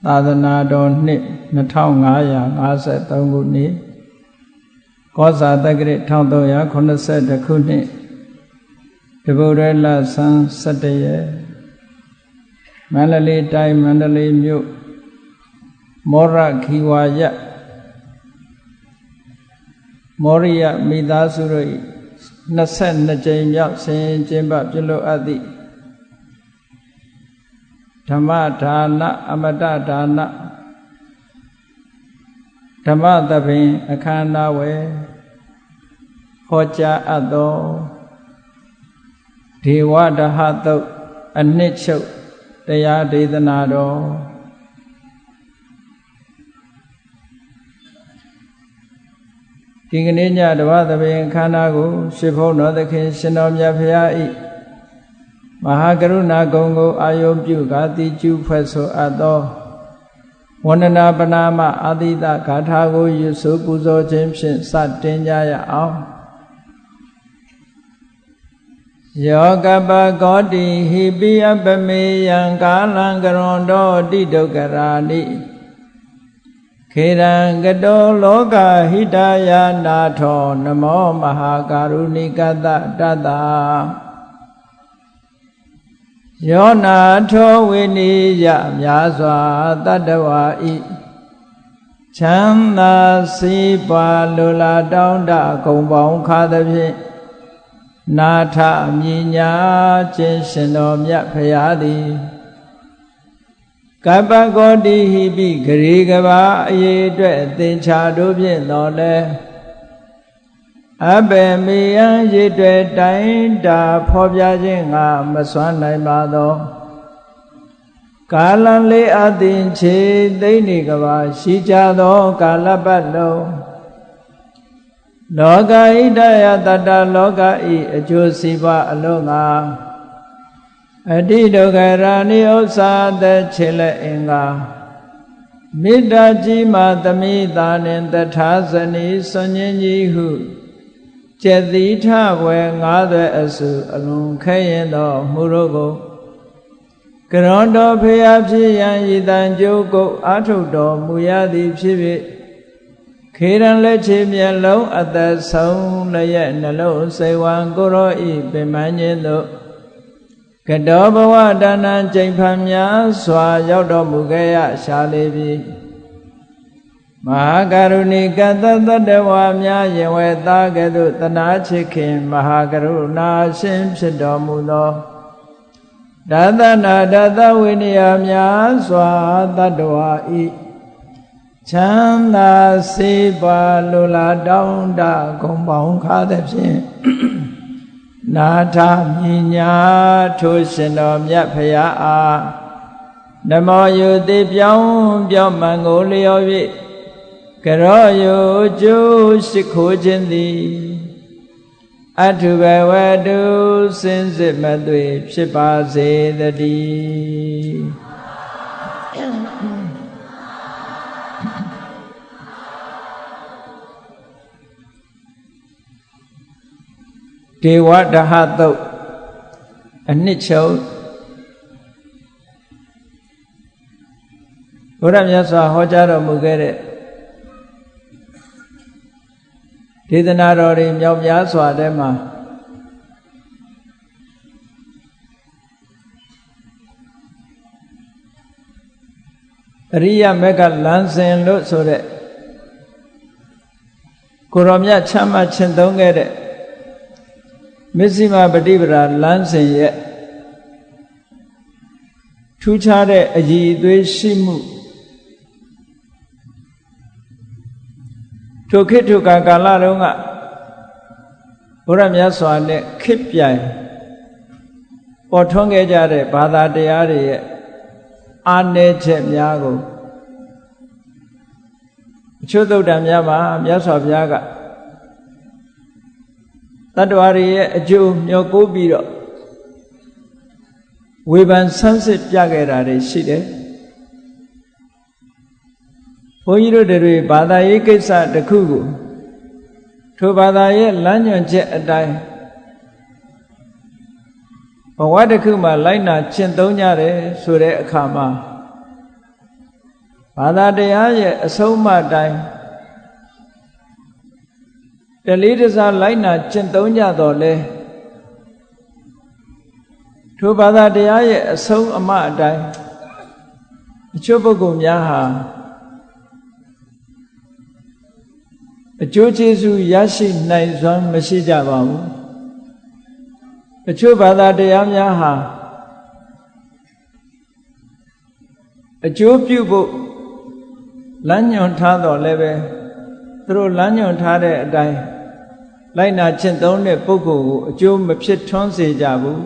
သာသနာတော်နှစ်2553ခုနှစ်ကောဇာတက္ကရာ1382ခုနှစ်တပုတ်ရဲလဆန်း17ရက်မန္တလေးတိုင်းမန္တလေးမြို့မောရခီဝါယမောရိယမိသားစုတို့22ကြိမ်မြောက်ဆင်ရင်ကျင်းပပြုလုပ်အပ်သည့်ဓမ္မဒါနအမတဒါနဓမ္မသဘင်အခမ်းအနားဝယ်ဟောကြားအပ်သောဒေဝဒဟသုတ်အနှစ်ချုပ်တရားဒေသနာတော်ဒီကနေ့ညဓမ္မသဘင်အခမ်းအနားကိုရှင်ဘုန်းတော်သခင်ရှင်တော်မြတ်ဖရာ၏မဟာကရုဏာဂုဏ်ကိုအာယုပြုကာတိကျူဖွဲ့ဆိုအပ်သောဝန္ဒနာပနာမအာတိတဂါထာကိုရွတ်ဆိုပူဇော်ခြင်းဖြင့်စတင်ကြရအောင်ယောကပကောတိဟိပိယပမေယံကာလံကရွန်တောတိဒုက္ခရာနိခေရံကတောလောကဟိတယာနာထောနမောမဟာကာရုဏိကတတတ္တာယောနာထောဝိနိယမြာစွာတတ္တဝါဤချမ်းသာစီးပွားလိုလားတောင်းတဂုံပေါင်းခါသဖြင့်နာထမြညာခြင်းရှင်တော်မြတ်ဖရာသည်ကပ္ပကောတိဟိပိဂရေကဘာအရေးအတွက်အသင်္ချာတို့ဖြင့်တော်လဲအဘေမေယံရည်တွေတိုင်းတာဖော်ပြခြင်းငါမစွမ်းနိုင်ပါသောကာလံလေးအသင်ချေသိနေကဘာရှိကြသောကာလပတ်လုံးလောကဣဒယတတ္တလောကဤအကျိုးစီးပွားအလုံးငါအတိဒုက္ခရာနိဥ္စာသက်ချေလက်အင်္ဂါမေတ္တာကြီးမှသမိတာနှင့်တထာဇနီစွန်ញင်းကြီးဟုကျက်သီထဝယ်ငါးသွဲအစုအလွန်ခဲရင်သောမှုတို့ကိုကရွန်တော်ဖေယဖြစ်ရန်ဤတန်ကြိုးကိုအာထုတ်တော်မူရသည်ဖြစ်၍ခေရန်လက်ချေမျက်လုံးအသက်ဆုံးလျက်နှလုံးစိတ်ဝံကိုရောဤပင်မခြင်းသို့ကတောဘဝဒါနံကျိန်ဖန်များစွာရောက်တော်မူခဲ့ရရှာလေပြီမဟာကရုဏိကတတ္တဝါများရင်ဝဲသားကဲ့သို့တနာချစ်ခင်မဟာကရုဏာရှင်ဖြစ်တော်မူသောဒသနာဒသဝိနည်းများစွာတတ္တဝါဤချမ်းသာစေပါလိုလားတောင်းတဂုံပေါင်းခါသဖြင့်နာထမြညာထိုရှင်တော်မြတ်ဖရာအားနမောယုတိပြောင်းမှန်ကိုလျော်၍ကရောယုကျိုးရှိခိုးခြင်းသည်အထုဘဝတုစင်စစ်မသွေဖြစ်ပါစေတည်းဒေဝဒဟသုတ်အနှစ်ချုပ်ဘုရားမြတ်စွာဟောကြားတော်မူခဲ့တဲ့ဒေသနာတော်တွေမြောက်များစွာထဲမှာအရိယမေကလမ်းစဉ်လို့ဆိုတဲ့ကိုရောမြတ်ချမ်းမှရှင်းသုံးခဲ့တဲ့မစ္စည်းမပฏิပဒါလမ်းစဉ်ရဲ့ထူးခြားတဲ့အရည်အသွေးရှိမှုထိုခေတ်ထိုကာလတုန်းကဘုရားမြတ်စွာနဲ့ခေတ်ပြိုင်ပေါ်ထွန်းခဲ့ကြတဲ့ဘာသာတရားတွေရဲ့အာနယ်ချက်များကိုအချို့သုတ္တန်များမှာမြတ်စွာဘုရားကတတ္တဝါတွေရဲ့အကျိုးမျှော်ကိုးပြီးတော့ဝေဖန်ဆန်းစစ်ပြခဲ့တာတွေရှိတယ်ဘုန်းကြီးတို့တွေဘာသာရေးကိစ္စတစ်ခုကိုထိုဘာသာရဲ့လမ်းညွှန်ချက်အတိုင်းဘဝတစ်ခုမှာလိုက်နာကျင့်သုံးကြတယ်ဆိုတဲ့အခါမှာ ဘာသာတရားရဲ့အဆုံးအမတိုင်းတလေးတစားလိုက်နာကျင့်သုံးကြတော့လေထိုဘာသာတရားရဲ့အဆုံးအမအတိုင်းအချို့ပုဂ္ဂိုလ်များဟာအကျိုးကျေးဇူးရရှိနိုင်စွမ်းမရှိကြပါဘူးအချို့ဘာသာတရားများဟာအကျိုးပြုဖို့လမ်းညွှန်ထားတော့လည်းပဲသူတို့လမ်းညွှန်ထားတဲ့အတိုင်းလိုက်နာကျင့်သုံးတဲ့ပုဂ္ဂိုလ်ကိုအကျိုးမဖြစ်ထွန်းစေကြဘူး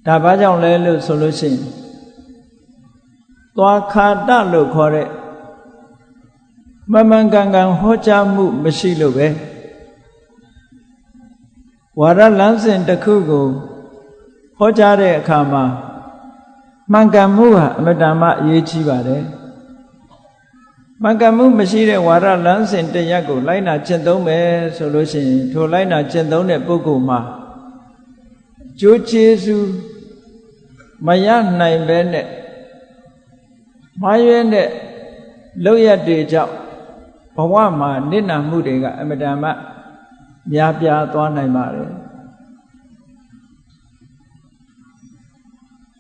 ဒါဘာကြောင့်လဲလို့ဆိုလို့ရှိရင်သွားခါတလို့ခေါ်တဲ့မမှန်ကန်ကန်ဟောကြားမှုမရှိလို့ပဲဝါရလမ်းစဉ်တစ်ခုကိုဟောကြားတဲ့အခါမှာမှန်ကန်မှုဟာအမတန်မှအရေးကြီးပါတယ်မှန်ကန်မှုမရှိတဲ့ဝါရလမ်းစဉ်တစ်ရပ်ကိုလိုက်နာကျင့်သုံးမယ်ဆိုလို့ရှိရင်ထိုလိုက်နာကျင့်သုံးတဲ့ပုဂ္ဂိုလ်မှာကျိုးကျေးဇူးမရနိုင်ပဲနဲ့မှားယွင်းတဲ့လုပ်ရတဲ့ကြောင့်ဘဝမှာနစ်နာမှုတွေကအမတန်မှများပြားသွားနိုင်ပါတယ်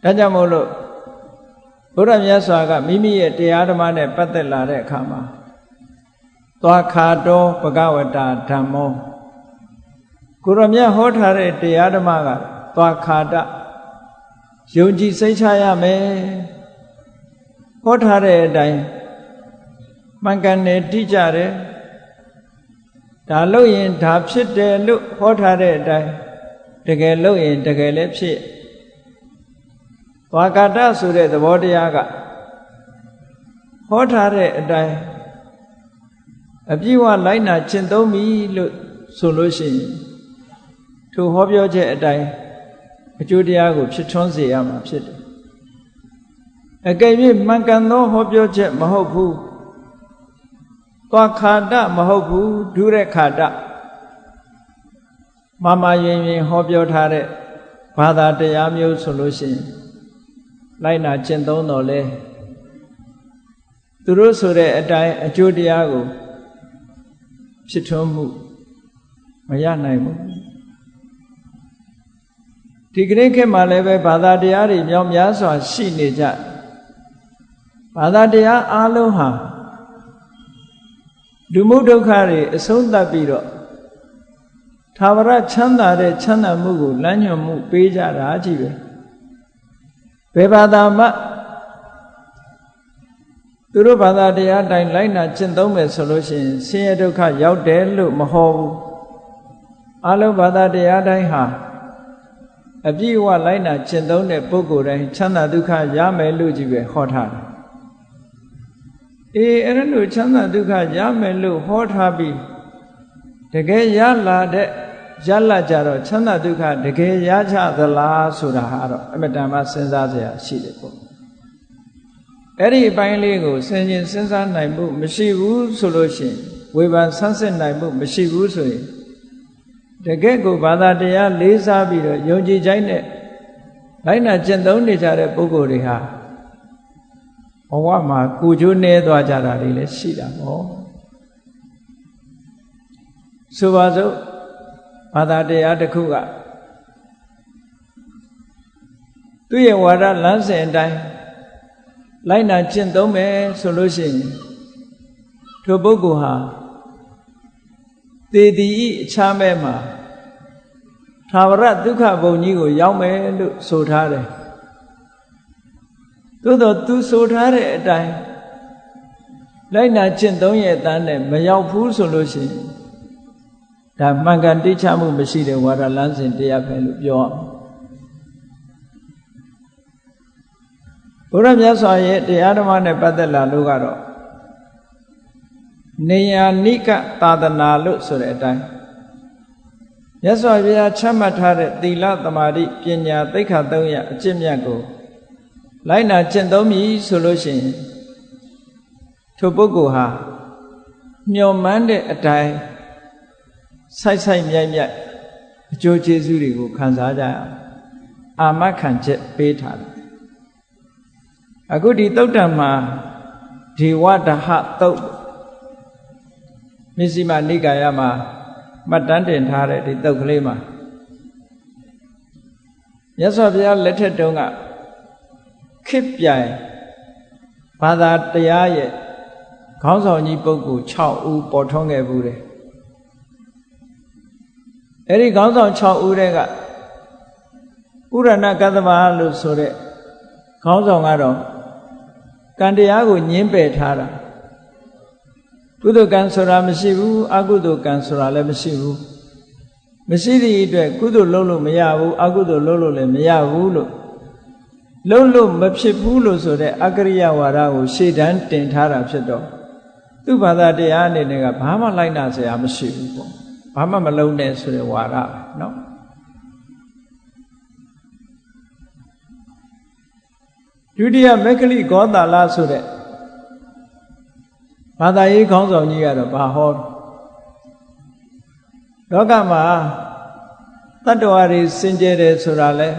ဒါကြောင့်မို့လို့ဘုရားမြတ်စွာကမိမိရဲ့တရားဓမ္မနဲ့ပတ်သက်လာတဲ့အခါမှာသွားခါတော်ဘဂဝတာဓမ္မောကိုရမြတ်ဟောထားတဲ့တရားဓမ္မကသွားခါတယုံကြည်စိတ်ချရမယ်ဟောထားတဲ့အတိုင်းမှန်ကန်တယ်တိကျတယ်ဒါလို့ရင်ဒါဖြစ်တယ်လို့ဟောထားတဲ့အတိုင်းတကယ်လို့ရင်တကယ်လည်းဖြစ်သွားကာတဆိုတဲ့သဘောတရားကဟောထားတဲ့အတိုင်းအပြည့်အဝလိုက်နာကျင့်သုံးပြီလို့ဆိုလို့ရှိရင်ထိုဟောပြောချက်အတိုင်းအကျိုးတရားကိုဖြစ်ထွန်းစေရမှာဖြစ်တယ်အကယ်၍မှန်ကန်သောဟောပြောချက်မဟုတ်ဘူးသွားခါတမဟုတ်ဘူးဒုရခါတမမယင်ဟောပြောထားတဲ့ဘာသာတရားမျိုးဆိုလို့ရှိရင်လိုက်နာကျင့်သုံးတော်လဲသူတို့ဆိုတဲ့အတိုင်းအကျိုးတရားကိုဖြစ်ထွန်းမှုမရနိုင်ဘူးဒီကနေ့ခေတ်မှာလည်းပဲဘာသာတရားတွေမြောက်များစွာရှိနေကြဘာသာတရားအလုံးဟာဒုမှုဒုက္ခတွေအဆုံးသတ်ပြီးတော့သာဝရချမ်းသာတဲ့ချမ်းသာမှုကိုလမ်းညွှန်မှုပေးကြတာကြီးပဲဘယ်ဘာသာမှသူတို့ဘာသာတရားတိုင်းလိုက်နာကျင့်သုံးမယ်ဆိုလို့ရှိရင်ဆင်းရဲဒုက္ခရောက်တယ်လို့မဟောဘူးအလုံးဘာသာတရားတိုင်းဟာအပြည့်အဝလိုက်နာကျင့်သုံးတဲ့ပုဂ္ဂိုလ်တိုင်းချမ်းသာဒုက္ခရမယ်လို့ကြီးပဲဟောထားတယ်အဲ့ဒါလို့ချမ်းသာဒုက္ခရမယ်လို့ဟောထားပြီးတကယ်ရလာတဲ့ရလာကြတော့ချမ်းသာဒုက္ခတကယ်ရကြသလားဆိုတာဟာတော့အမတန်မှစဉ်းစားစရာရှိတယ်ပေါ့အဲ့ဒီအပိုင်းလေးကိုစဉ်းကျင်စဉ်းစားနိုင်မှုမရှိဘူးဆိုလို့ရှိရင်ဝေဖန်ဆန်းစစ်နိုင်မှုမရှိဘူးဆိုရင်တကယ်ကိုဘာသာတရားလေးစားပြီးတော့ယုံကြည်ကြိုက်တဲ့လိုက်နာကျင့်သုံးနေကြတဲ့ပုဂ္ဂိုလ်တွေဟာဘဝမှာကိုကျိုးနေသွားကြတာတွေလည်းရှိတာပေါ့ဆိုပါစို့ဘာသာတရားတစ်ခုကသူ့ရဲ့ဝါဒလမ်းစဉ်အတိုင်းလိုက်နာကျင့်သုံးမယ်ဆိုလို့ရှိရင်ထိုပုဂ္ဂိုလ်ဟာသေသည်အခြားမဲ့မှာသာဝရဒုက္ခဘုံကြီးကိုရောက်မယ်လို့ဆိုထားတယ်သို့တော့သူဆိုထားတဲ့အတိုင်းလိုက်နာကျင့်သုံးရဲ့အတန်းနဲ့မရောက်ဘူးဆိုလို့ရှိရင်ဒါမှန်ကန်တိကျမှုမရှိတဲ့ဝါဒလမ်းစဉ်တရားပဲလို့ပြောအောင်ဘုရားမြတ်စွာရဲ့တရားဓမ္မနဲ့ပတ်သက်လာလို့ကတော့နေယာနိကသာသနာလို့ဆိုတဲ့အတိုင်းမြတ်စွာဘုရားချမှတ်ထားတဲ့သီလသမာဓိပညာသိက္ခာ၃ရပ်အကျင့်မြတ်ကိုလိုက်နာကျင့်သုံးပြီဆိုလို့ရှိရင်ထိုပုဂ္ဂိုလ်ဟာမျှော်မှန်းတဲ့အတိုင်းစိုက်မြိုက်အကျိုးကျေးဇူးတွေကိုခံစားကြရအောင်အာမခံချက်ပေးထားတယ် အခုဒီသုတ်တံမှာဒေဝဒဟသုတ်မစ္စည်းမနိကာယမှာမှတ်တမ်းတင်ထားတဲ့ဒီသုတ်ကလေးမှာမြတ်စွာဘုရားလက်ထက်တုန်းကခေတ်ပြိုင်ဘာသာတရားရဲ့ခေါင်းဆောင်ကြီးပုဂ္ဂိုလ်6ဦးပေါ်ထွန်းခဲ့ဘူးတယ်အဲ့ဒီခေါင်းဆောင်6ဦးတဲ့ကဥရဏကတ္တမလို့ဆိုတဲ့ခေါင်းဆောင်ကတော့ကံတရားကိုညှင်းပယ်ထားတာကုသိုလ်ကံဆိုတာမရှိဘူးအကုသိုလ်ကံဆိုတာလည်းမရှိဘူးမရှိသည့်အတွက်ကုသိုလ်လုပ်လို့မရဘူးအကုသိုလ်လုပ်လို့လည်းမရဘူးလို့လုပ်လို့မဖြစ်ဘူးလို့ဆိုတဲ့အကရိယဝါဒကိုရှေ့တန်းတင်ထားတာဖြစ်တော့သူ့ဘာသာတရားအနေနဲ့ကဘာမှလိုက်နာစရာမရှိဘူးပေါ့ဘာမှမလုံးနဲ့ဆိုတဲ့ဝါဒနော်ဒုတိယမက္ခလိဂောတာလဆိုတဲ့ဘာသာရေးခေါင်းဆောင်ကြီးကတော့ဘာဟောလောကမှာတတ္တဝါတွေစင်ကြယ်တယ်ဆိုတာလဲ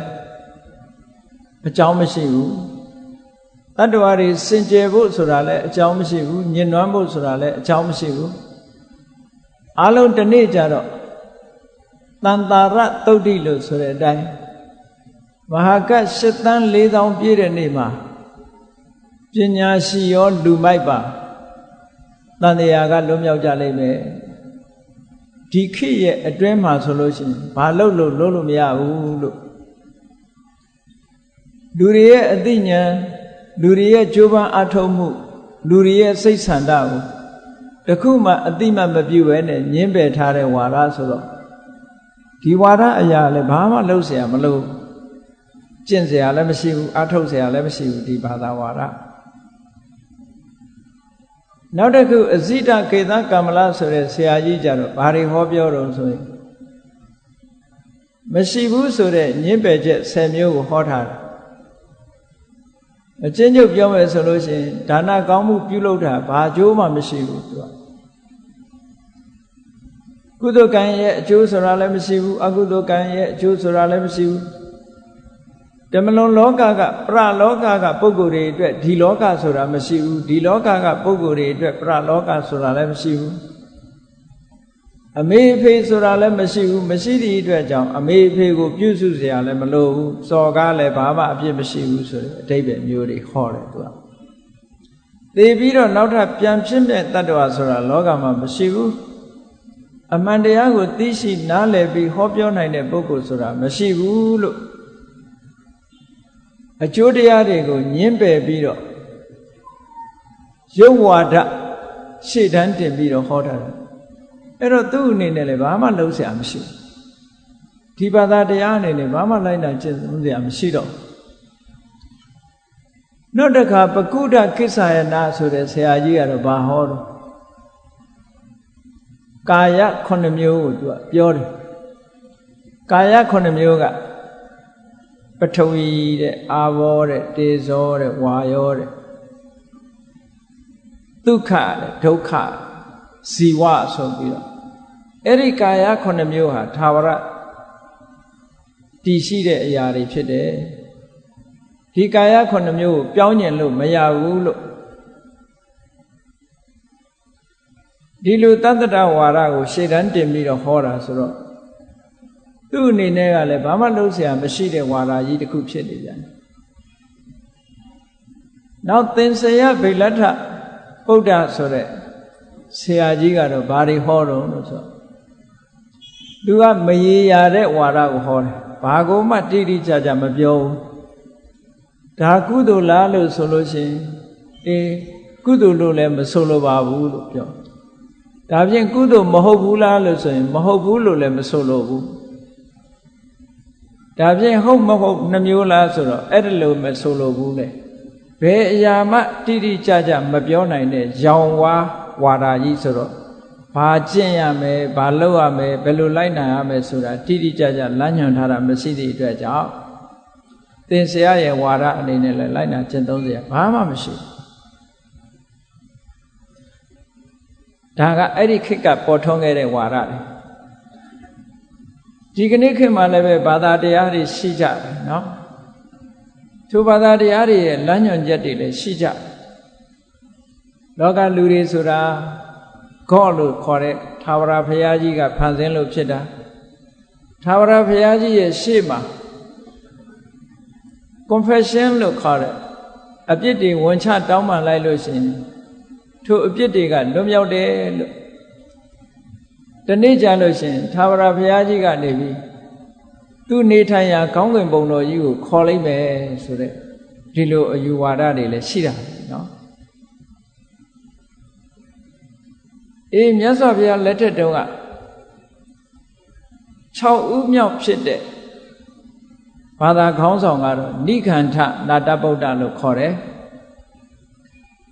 အကြောင်းမရှိဘူးတတ္တဝါတွေစင်ကြယ်ဖို့ဆိုတာလဲအကြောင်းမရှိဘူးညှဉ်းနှွမ်းဖို့ဆိုတာလဲအကြောင်းမရှိဘူးအလုံးတစ်နေ့ကျတော့တန်တာရသုတ်တိလို့ဆိုတဲ့အတိုင်းမဟာကတ်7 သန်း 4 သောင်းပြည့်တဲ့နေ့မှာပညာရှိရောလူမိုက်ပါတန်တရားကလွတ်မြောက်ကြလိမ့်မယ်ဒီခေတ်ရဲ့အတွင်းမှာဆိုလို့ရှိရင်ဘာလုပ်လို့မရဘူးလို့လူတွေရဲ့အသိဉာဏ်လူတွေရဲ့ကြိုးပမ်းအားထုတ်မှုလူတွေရဲ့စိတ်ဆန္ဒကိုတခုမှအသိမှမပြုဘဲနဲ့ညှင်းပယ်ထားတဲ့ဝါဒဆိုတော့ဒီဝါဒအရာလည်းဘာမှလုပ်เสียမလို့ကျင့်เสียလည်းမရှိဘူးအားထုတ်เสียလည်းမရှိဘူးဒီဘာသာဝါဒနောက်တစ်ခုအဇိတကေသကမ္မလဆိုတဲ့ဆရာကြီးကြတော့ဘာတွေဟောပြောတော့ဆိုရင်မရှိဘူးဆိုတဲ့ညှင်းပယ်ချက်10မျိုးကိုဟောထားတယ်အချင်းချုပ်ပြောမယ်ဆိုလို့ရှိရင်ဒါနကောင်းမှုပြုလုပ်တာဘာအကျိုးမှမရှိဘူးသူကကုသိုလ်ကံရဲ့အကျိုးဆိုတာလည်းမရှိဘူးအကုသိုလ်ကံရဲ့အကျိုးဆိုတာလည်းမရှိဘူးဓမ္မလွန်လောကကပရလောကကပုဂ္ဂိုလ်တွေအတွက်ဒီလောကဆိုတာမရှိဘူးဒီလောကကပုဂ္ဂိုလ်တွေအတွက်ပရလောကဆိုတာလည်းမရှိဘူးအမေအဖေဆိုတာလည်းမရှိဘူးမရှိသည့်အတွက်ကြောင့်အမေအဖေကိုပြုစုเสียရလည်းမလိုဘူးစော်ကားလည်းဘာမှအပြစ်မရှိဘူးဆိုတဲ့အဓိပ္ပာယ်မျိုးတွေဟောတယ်သူကသိပြီးတော့နောက်ထပ်ပြန်ဖြစ်မဲ့တတ္တဝါဆိုတာလောကမှာမရှိဘူးအမှန်တရားကိုသိရှိနားလည်ပြီးဟောပြောနိုင်တဲ့ပုဂ္ဂိုလ်ဆိုတာမရှိဘူးလို့အကျိုးတရားတွေကိုညှင်းပယ်ပြီးတော့ရုပ်ဝါဒရှေ့တန်းတင်ပြီးတော့ဟောတာအဲ့တော့သူ့အနေနဲ့လည်းဘာမှလုပ်เสียမရှိဘူးဒီဘာသာတရားအနေနဲ့ဘာမှလိုက်တာကျင့်သုံးเสียမရှိတော့နောက်တစ်ခါပကုဒ္ဒကိစ္ဆယနာဆိုတဲ့ဆရာကြီးကတော့ဘာဟောတော့ကာယ9မျိုးကိုသူကပြောတယ်ကာယ9မျိုးကပထဝီတဲ့အာဘောတဲ့တေဇောတဲ့ဝါယောတဲ့ဒုက္ခတဲ့ဒုက္ခဇီဝဆိုပြီးတော့အဲ့ဒီကာယ9မျိုးဟာသာဝရတည်ရှိတဲ့အရာတွေဖြစ်တယ်ဒီကာယ9မျိုးကိုပြောင်းကျင်လို့မရဘူးလို့ဒီလိုတတ္တဝါဒကိုရှေ့တန်းတင်ပြီးတော့ဟောတာဆိုတော့သူ့အနေနဲ့ကလည်းဘာမှလုပ်เสียမရှိတဲ့ဝါဒကြီးတစ်ခုဖြစ်နေပြန်နောက်သင်္ဆယဗိလဋ္ဌဗုဒ္ဓဆိုတဲ့ဆရာကြီးကတော့ဘာတွေဟောတော့လို့ဆိုသူကမရေရာတဲ့ဝါဒကိုဟောတယ်ဘာကိုမှတိတိကျကျမပြောဘူးဒါကုသိုလ်လားလို့ဆိုလို့ရှိရင်ကုသိုလ်လို့လည်းမဆိုလိုပါဘူးလို့ပြောဒါဖြင့်ကုသိုလ်မဟုတ်ဘူးလားလို့ဆိုရင်မဟုတ်ဘူးလို့လည်းမဆိုလိုဘူးဒါဖြင့်ဟုတ်မဟုတ်နှမျိုးလားဆိုတော့အဲ့ဒါလို့မဆိုလိုဘူးလေဘယ်အရာမှတိတိကျကျမပြောနိုင်တဲ့ရောင်ဝါဝါဒကြီးဆိုတော့ဘာကျင့်ရမယ်ဘာလုပ်ရမယ်ဘယ်လိုလိုက်နိုင်ရမယ်ဆိုတာတိတိကျကျလမ်းညွှန်ထားတာမရှိသည့်အတွက်ကြောင့်သင်္ဆရာရဲ့ဝါဒအနေနဲ့လည်းလိုက်နာကျင့်သုံးစရာဘာမှမရှိဒါကအဲ့ဒီခေတ်ကပေါ်ထွန်းခဲ့တဲ့ဝါဒတွေဒီကနေ့ခေတ်မှာလည်းပဲဘာသာတရားတွေရှိကြတယ်နော် သူဘာသာတရားတွေရဲ့လမ်းညွှန်ချက်တွေလည်းရှိကြလောကလူတွေဆိုတာGod လို့ခေါ်တဲ့ထာဝရဘုရားကြီးကဖန်ဆင်းလို့ဖြစ်တာထာဝရဘုရားကြီးရဲ့ရှေ့မှာ confession လို့ခေါ်တဲ့အပြစ်တွေဝန်ချတောင်းပန်လိုက်လို့ရှိရင်ထိုအပြစ်တွေကလွတ်မြောက်တယ်လို့တနေ့ကြလို့ရှိရင်ထာဝရဘုရားကြီးကနေပြီးသူနေထိုင်ရာကောင်းကင်ဘုံတော်ကြီးကိုခေါ်လိုက်မယ်ဆိုတဲ့ဒီလိုအယူဝါဒတွေလည်းရှိတာနော်မြတ်စွာဘုရားလက်ထက်တုန်းက6ဦးမြောက်ဖြစ်တဲ့ဘာသာခေါင်းဆောင်ကတော့နိခန္ဓနာတဗုဒ္ဓလို့ခေါ်တယ်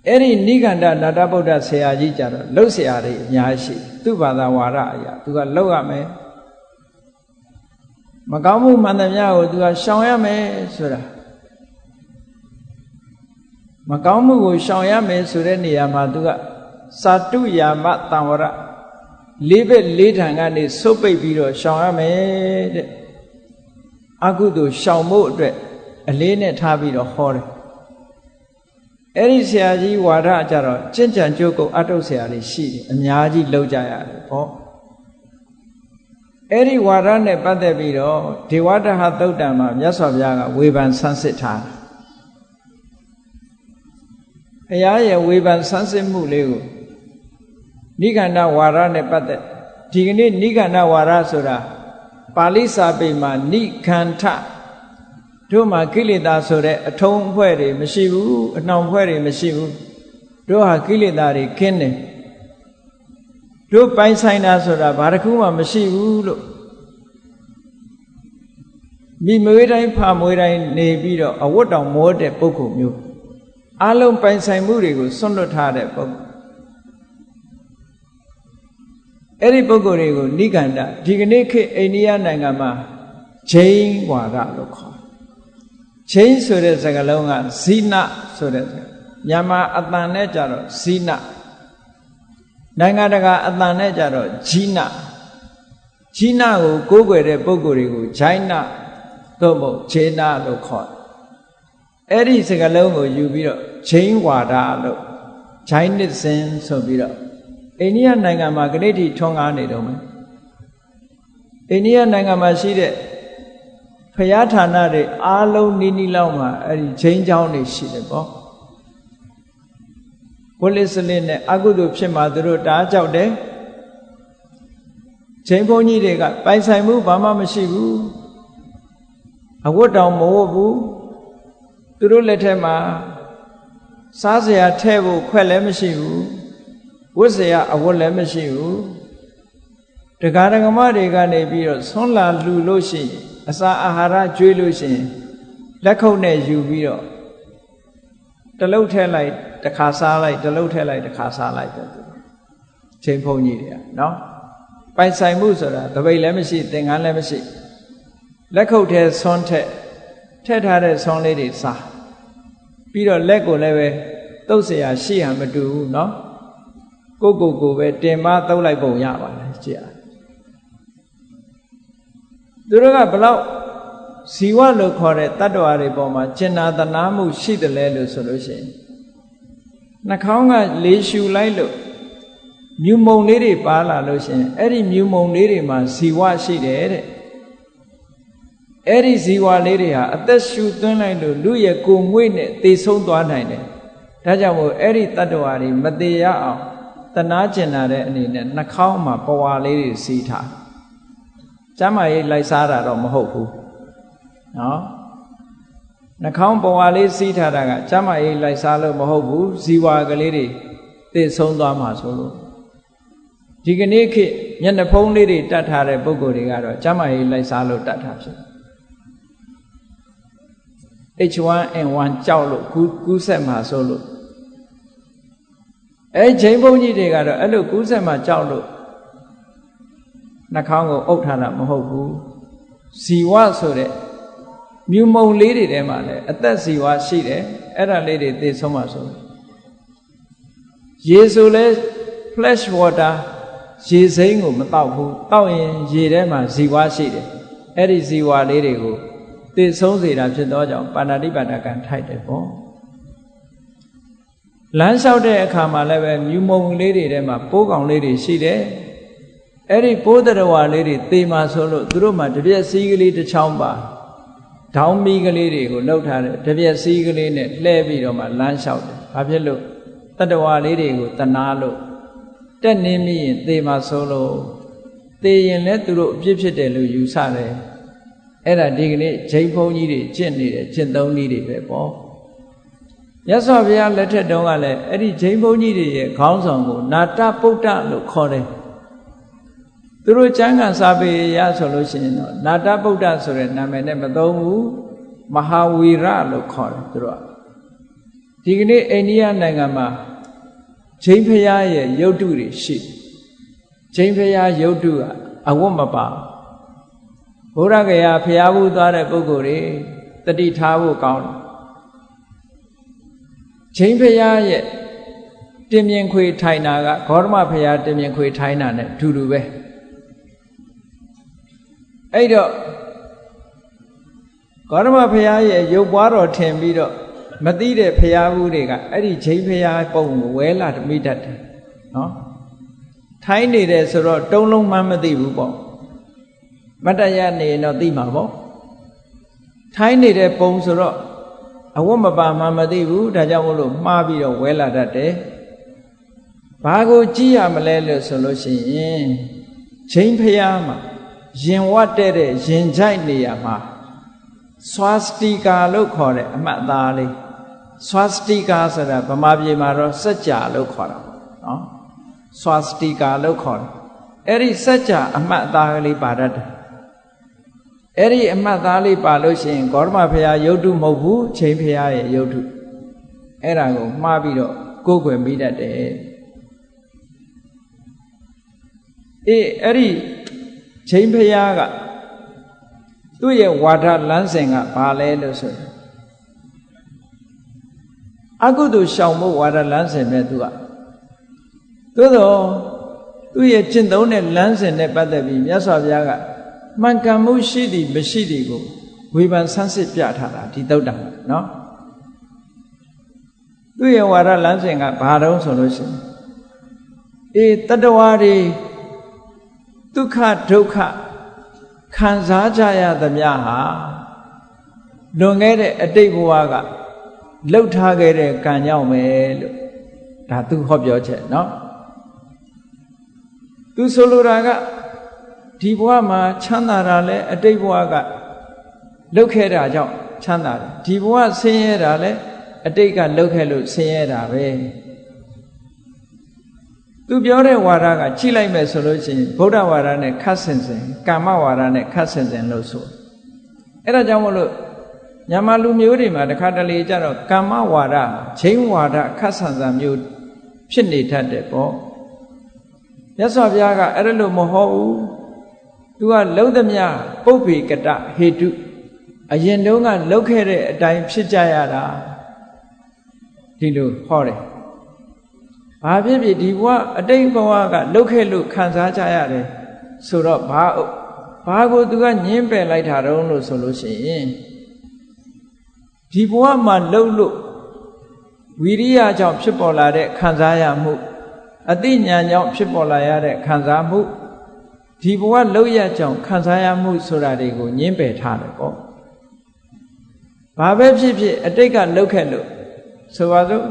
အဲ့ဒီနိခန္ဓနာတဗုဒ္ဓဆရာကြီးကြတော့လှုပ်ဆရာတွေအများရှိသူ့ဘာသာဝါဒအရာသူကလှုပ်ရမယ်မကောင်းမှုမှန်သမျှကိုသူကရှောင်ရမယ်ဆိုတာမကောင်းမှုကိုရှောင်ရမယ်ဆိုတဲ့နေရာမှာသူကစာတုယာမတံဝရလေးဘက်လေးထံကနေဆုပ်ပိတ်ပြီးတော့ရှောင်ရမယ်တဲ့အကုသိုလ်ရှောင်ဖို့အတွက်အလေးနဲ့ထားပြီးတော့ဟောတယ်အဲ့ဒီဆရာကြီးဝါဒကြတော့ကျင့်ကြံကြိုးကုပ်အထုတ်ဆရာတွေရှိတယ်အများကြီးလောက်ကြရတယ်ဟောအဲ့ဒီဝါဒနဲ့ပတ်သက်ပြီးတော့ဒေဝတဟသုတ်တံမှာမြတ်စွာဘုရားကဝေဖန်ဆန်းစစ်ထားတယ်ဘုရားရဲ့ဝေဖန်ဆန်းစစ်မှုလေးကိုနိခန္ဓဝါဒနဲ့ပတ်သက်ဒီကနေ့နိခန္ဓဝါဒဆိုတာပါဠိစာပေမှာနိခန္ဓတို့မှာကိလေသာဆိုတဲ့အထုံးအဖွဲ့တွေမရှိဘူးအနှောင်အဖွဲ့တွေမရှိဘူးတို့ဟာကိလေသာတွေခင်းတယ်တို့ပိုင်ဆိုင်တာဆိုတာဘာတစ်ခုမှမရှိဘူးလို့မိမွေးတိုင်းဖမွေးတိုင်းနေပြီးတော့အဝတ်တောင်မောတဲ့ပုဂ္ဂိုလ်မျိုးအလုံးပိုင်ဆိုင်မှုတွေကိုစွန့်လွတ်ထားတဲ့ပုဂ္ဂိုလ်အဲ့ဒီပုဂ္ဂိုလ်တွေကိုနိခန္ဓဒီကနေ့ခေတ်အိန္ဒိယနိုင်ငံမှာဂျိန်းဝါဒလို့ခေါ်ဂျိန်းဆိုတဲ့စကားလုံးကဇိနဆိုတဲ့မြန်မာအတန်နဲ့ကြတော့ဇိနနိုင်ငံတကာအတန်နဲ့ကြတော့ဂျိနဂျိနကိုကိုးကွယ်တဲ့ပုဂ္ဂိုလ်တွေကိုဂျိုင်းနသို့မဟုတ်ဂျေနလို့ခေါ်အဲ့ဒီစကားလုံးကိုယူပြီးတော့ဂျိန်းဝါဒလို့ဂျိုင်းနစ်စင်ဆိုပြီးတော့အိန္ဒိယနိုင်ငံမှာကနေ့ထိထွန်းကားနေတော့မယ်အိန္ဒိယနိုင်ငံမှာရှိတဲ့ဖယားဌာနတွေအားလုံးနီးလောက်မှာအဲ့ဒီဂျိန်းကျောင်းတွေရှိတယ်ပေါ့ဝိလိစလင်းနဲ့အကုသိုလ်ဖြစ်မှသူတို့တားကြောက်တယ်ဂျိန်းဘုန်းကြီးတွေကပိုင်ဆိုင်မှုဘာမှမရှိဘူးအဝတ်တောင်မဝတ်ဘူးသူတို့လက်ထက်မှာစားစရာထဲဖို့ခွက်လည်းမရှိဘူးဝတ်စရာအဝတ်လည်းမရှိဘူးတရားဓမ္မတွေကနေပြီးတော့ဆွမ်းလာလှူလို့ရှိရင်အစာအာဟာရကျွေးလို့ရှိရင်လက်ခုပ်နဲ့ယူပြီးတော့တလုတ်ထဲလိုက်တစ်ခါစားလိုက်တလုတ်ထဲလိုက်တစ်ခါစားလိုက်ပဲချိန်ဖုံကြီးတွေကနော်ပိုင်ဆိုင်မှုဆိုတာတပိတ်လည်းမရှိသင်္ကန်းလည်းမရှိလက်ခုပ်ထဲဆွမ်းထက်ထားတဲ့ဆွမ်းလေးတွေစားပြီးတော့လက်ကိုလည်းပဲတုပ်เสียရှိဟန်မတူဘူးနော်ကိုပဲတင်မသုတ်လိုက်ပုံရပါလေကြည့်ရသူတို့ကဘလောက်ဇီဝလို့ခေါ်တဲ့တတ္တဝါတွေပေါ်မှာကျင်နာတနာမှုရှိတယ်လဲလို့ဆိုလို့ရှိရင်နှာခေါင်းကလေရှူလိုက်လို့မြူမုံလေးတွေပါလာလို့ရှိရင်အဲ့ဒီမြူမုံလေးတွေမှာဇီဝရှိတယ်တဲ့အဲ့ဒီဇီဝလေးတွေဟာအသက်ရှူသွင်းလိုက်လို့လူရဲ့ကိုယ်ငွေ့နဲ့သေဆုံးသွားနိုင်တယ်ဒါကြောင့်မို့အဲ့ဒီတတ္တဝါတွေမသေးရအောင်တနာကျင်နာတဲ့အနေနဲ့နှာခေါင်းမှာပဝါလေးတွေစီးထားကျမ်းမာရေးလိုက်စားတာတော့မဟုတ်ဘူးနော်နှာခေါင်းပဝါလေးစီးထားတာကကျမ်းမာရေးလိုက်စားလို့မဟုတ်ဘူးဇီဝကလေးတွေသိဆုံးသွားမှာဆိုလို့ဒီကနေ့ခေတ်မျက်နှာဖုံးလေးတွေတတ်ထားတဲ့ပုဂ္ဂိုလ်တွေကတော့ကျမ်းမာရေးလိုက်စားလို့တတ်ထားဖြစ်H1N1 ကြောက်လို့ကူးဆက်မှာဆိုလို့ဂျိန်းဘုန်းကြီးတွေကတော့အဲ့လိုကူးဆက်မှာကြောက်လို့နှာခေါင်းကိုအုပ်ထားတာမဟုတ်ဘူးဇီဝဆိုတဲ့မြူမုံလေးတွေထဲမှာလည်းအသက်ဇီဝရှိတယ်အဲ့ဒါလေးတွေသိဆုံးမှာဆိုရေဆိုလဲ flash water ရေစိမ်းကိုမတောက်ဘူးတောက်ရင်ရေထဲမှာဇီဝရှိတယ်အဲ့ဒီဇီဝလေးတွေကို သေဆုံးစေတာဖြစ်သောကြောင့်ပါဏာတိပါဒကံထိုက်တယ်ပေါ့လမ်းလျှောက်တဲ့အခါမှာလည်းပဲမြူမုံလေးတွေထဲမှာပိုးကောင်လေးတွေရှိတယ်အဲ့ဒီပိုးတရဝါလေးတွေသေမှာဆိုလို့သူတို့မှတပြက်စီးကလေးတစ်ချောင်းပါဒေါင်းမီးကလေးတွေကိုလှုပ်ထားတယ်တပြက်စီးကလေးနဲ့လှဲပြီးတော့မှလမ်းလျှောက်တယ်ဘာဖြစ်လို့တတဝါလေးတွေကိုတနာလို့တက်နေမိရင်သေမှာဆိုလို့သေရင်လည်းသူတို့အပြစ်ဖြစ်တယ်လို့ယူဆတယ်အဲ့ဒါဒီကနေ့ဂျိမ်းဘုန်းကြီးတွေကျင့်နေတယ်ကျင့်သုံးနည်းတွေပဲပေါ့မြတ်စွာဘုရားလက်ထက်တုန်းကလည်းအဲ့ဒီဂျိမ်းဘုန်းကြီးတွေရဲ့ခေါင်းဆောင်ကိုနာတပုဒ္ဒလို့ခေါ်တယ်သူတို့ကျမ်းဂန်စာပေရဆိုလို့ရှိရင်တော့နာတပုဒ္ဒဆိုတဲ့နာမည်နဲ့မသုံးဘူးမဟာဝီရလို့ခေါ်တယ်သူတို့ကဒီကနေ့အိန္ဒိယနိုင်ငံမှာဂျိမ်းဘုရားရဲ့ရုပ်တုတွေရှိဂျိမ်းဘုရားရုပ်တုကအဝတ်မပါဘုရားကရာဖျားဘူးသွားတဲ့ပုဂ္ဂိုလ်တွေတတိထားဖို့ကောင်းတယ်ဂျိမ်းဘုရားရဲ့တင်မြင်ခွေထိုင်တာကဂေါတမဘုရားတင်မြင်ခွေထိုင်တာနဲ့အတူတူပဲအဲ့တော့ဂေါတမဘုရားရဲ့ရုပ်ပွားတော်ထင်ပြီးတော့မသိတဲ့ဘုရားဘူးတွေကအဲ့ဒီဂျိမ်းဘုရားပုံကိုဝဲလာမိတတ်တယ်နော်ထိုင်နေတယ်ဆိုတော့တုံးလုံးမှမသိဘူးပေါ့မတရနေရင်တော့သိမှာပေါ့ထိုင်နေတဲ့ပုံဆိုတော့အဝတ်မပါမှမသိဘူးဒါကြောင့်မို့လို့မှားပြီးတော့ဝဲလာတတ်တယ်ဘာကိုကြည့်ရမလဲလို့ဆိုလို့ရှိရင်ဂျိမ်းဖျားမှာရင်ဝတ်တဲ့ရင်ကြိုက်နေရမှာဆွာစတီကာလို့ခေါ်တဲ့အမှတ်အသားလေးဆွာစတီကာဆိုတာဗမာပြည်မှာတော့စัจ जा လို့ခေါ်တာနော်ဆွာစတီကာလို့ခေါ်တယ်အဲ့ဒီစัจ जा အမှတ်အသားလေးပါတတ်တယ်အဲ့ဒီအမှတ်သားလေးပါလို့ရှိရင်ဂေါတမဘုရားရုပ်တုမဟုတ်ဘူးဂျိမ်းဘုရားရဲ့ရုပ်တုအဲ့ဒါကိုမှားပြီးတော့ကိုးကွယ်မိတတ်တယ်အဲ့ဒီဂျိမ်းဘုရားကသူ့ရဲ့ဝါဒလမ်းစဉ်ကဘာလဲလို့ဆိုရင်အကုသိုလ်ရှောင်ဖို့ဝါဒလမ်းစဉ်ပဲသူကသို့တော့သူ့ရဲ့ကျင့်သုံးတဲ့လမ်းစဉ်နဲ့ပတ်သက်ပြီးမြတ်စွာဘုရားကမှန်ကန်မှုရှိသည်မရှိသည်ကိုဝေဖန်ဆန်းစစ်ပြထားတာဒီသုတ်တံနော်သူ့ရဲ့ဝါဒလမ်းစဉ်ကဘာတုံးဆိုလို့ရှိရင်တတ္တဝါတွေဒုက္ခဒုက္ခခံစားကြရသမျှဟာလွန်ခဲ့တဲ့အတိတ်ဘဝကလှုပ်ထားခဲ့တဲ့ကံကြောင့်ပဲလို့ဒါသူဟောပြောချက်နော်သူဆိုလိုတာကဒီဘဝမှာချမ်းသာတာလဲအတိတ်ဘဝကလှုပ်ခဲ့တာကြောင့်ချမ်းသာတယ်ဒီဘဝဆင်းရဲတာလဲအတိတ်ကလှုပ်ခဲ့လို့ဆင်းရဲတာပဲသူပြောတဲ့ဝါဒကကြည့်လိုက်မယ်ဆိုလို့ရှိရင်ဗုဒ္ဓဝါဒနဲ့ခတ်ဆင်ဆင်ကာမဝါဒနဲ့ခတ်ဆင်ဆင်လို့ဆိုအဲ့ဒါကြောင့်မလို့မြန်မာလူမျိုးတွေမှာတခါတလေကြတော့ကာမဝါဒဂျိမ်းဝါဒခတ်ဆန်ဆန်မျိုးဖြစ်နေတတ်တယ်ပေါ့မြတ်စွာဘုရားကအဲ့ဒါလို့မဟုတ်ဘူးသူကလုံးသမျှပုပ္ပေကတဟေတုအရင်တုန်းကလှုပ်ခဲ့တဲ့အတိုင်းဖြစ်ကြရတာဒီလိုဟောတယ်ဘာဖြစ်ဖြစ်ဒီဘဝအတိတ်ဘဝကလှုပ်ခဲ့လို့ခံစားကြရတယ်ဆိုတော့ဘာကိုသူကညင်းပယ်လိုက်တာတုံးလို့ဆိုလို့ရှိရင်ဒီဘဝမှာလှုပ်လို့ဝီရိယကြောင့်ဖြစ်ပေါ်လာတဲ့ခံစားရမှုအသိဉာဏ်ကြောင့်ဖြစ်ပေါ်လာရတဲ့ခံစားမှုဒီဘဝလှုပ်ရကြောင့်ခံစားရမှုဆိုတာတွေကိုညင်းပယ်ထားတယ်ပေါ့ဘာပဲဖြစ်ဖြစ်အတိတ်ကလှုပ်ခဲ့လို့ဆိုပါစို့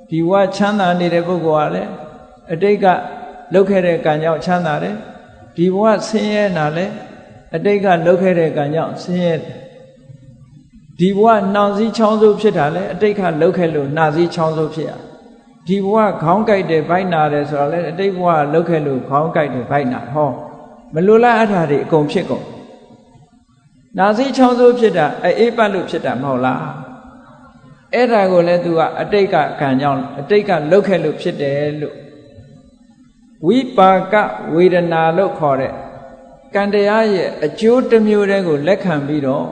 ဒီဘဝချမ်းသာနေတဲ့ပုဂ္ဂိုလ်ကလည်းအတိတ်ကလှုပ်ခဲ့တဲ့ကံကြောင့်ချမ်းသာတယ်ဒီဘဝဆင်းရဲတာလည်းအတိတ်ကလှုပ်ခဲ့တဲ့ကံကြောင့်ဆင်းရဲတယ်ဒီဘဝနှောင်စည်းချောင်းစိုးဖြစ်တာလည်းအတိတ်ကလှုပ်ခဲ့လို့နှာစည်းချောင်းစိုးဖြစ်ရဒီဘဝခေါင်းကိုက်တယ်ဗိုက်နာတယ်ဆိုတော့လည်းအတိတ်ဘဝလှုပ်ခဲ့လို့ခေါင်းကိုက်တယ်ဗိုက်နာဟောမလိုလားအထာတွေအကုန်ဖြစ်ကုန်နှာစည်းချောင်းစိုးဖြစ်တာအေးပတ်လို့ဖြစ်တာမဟုတ်လားအဲ့ဒါကိုလည်းသူကအတိတ်ကကံကြောင့်အတိတ်ကလှုပ်ခဲ့လို့ဖြစ်တယ်လို့ဝိပါကဝေဒနာလို့ခေါ်တဲ့ကံတရားရဲ့အကျိုးတစ်မျိုးတည်းကိုလက်ခံပြီးတော့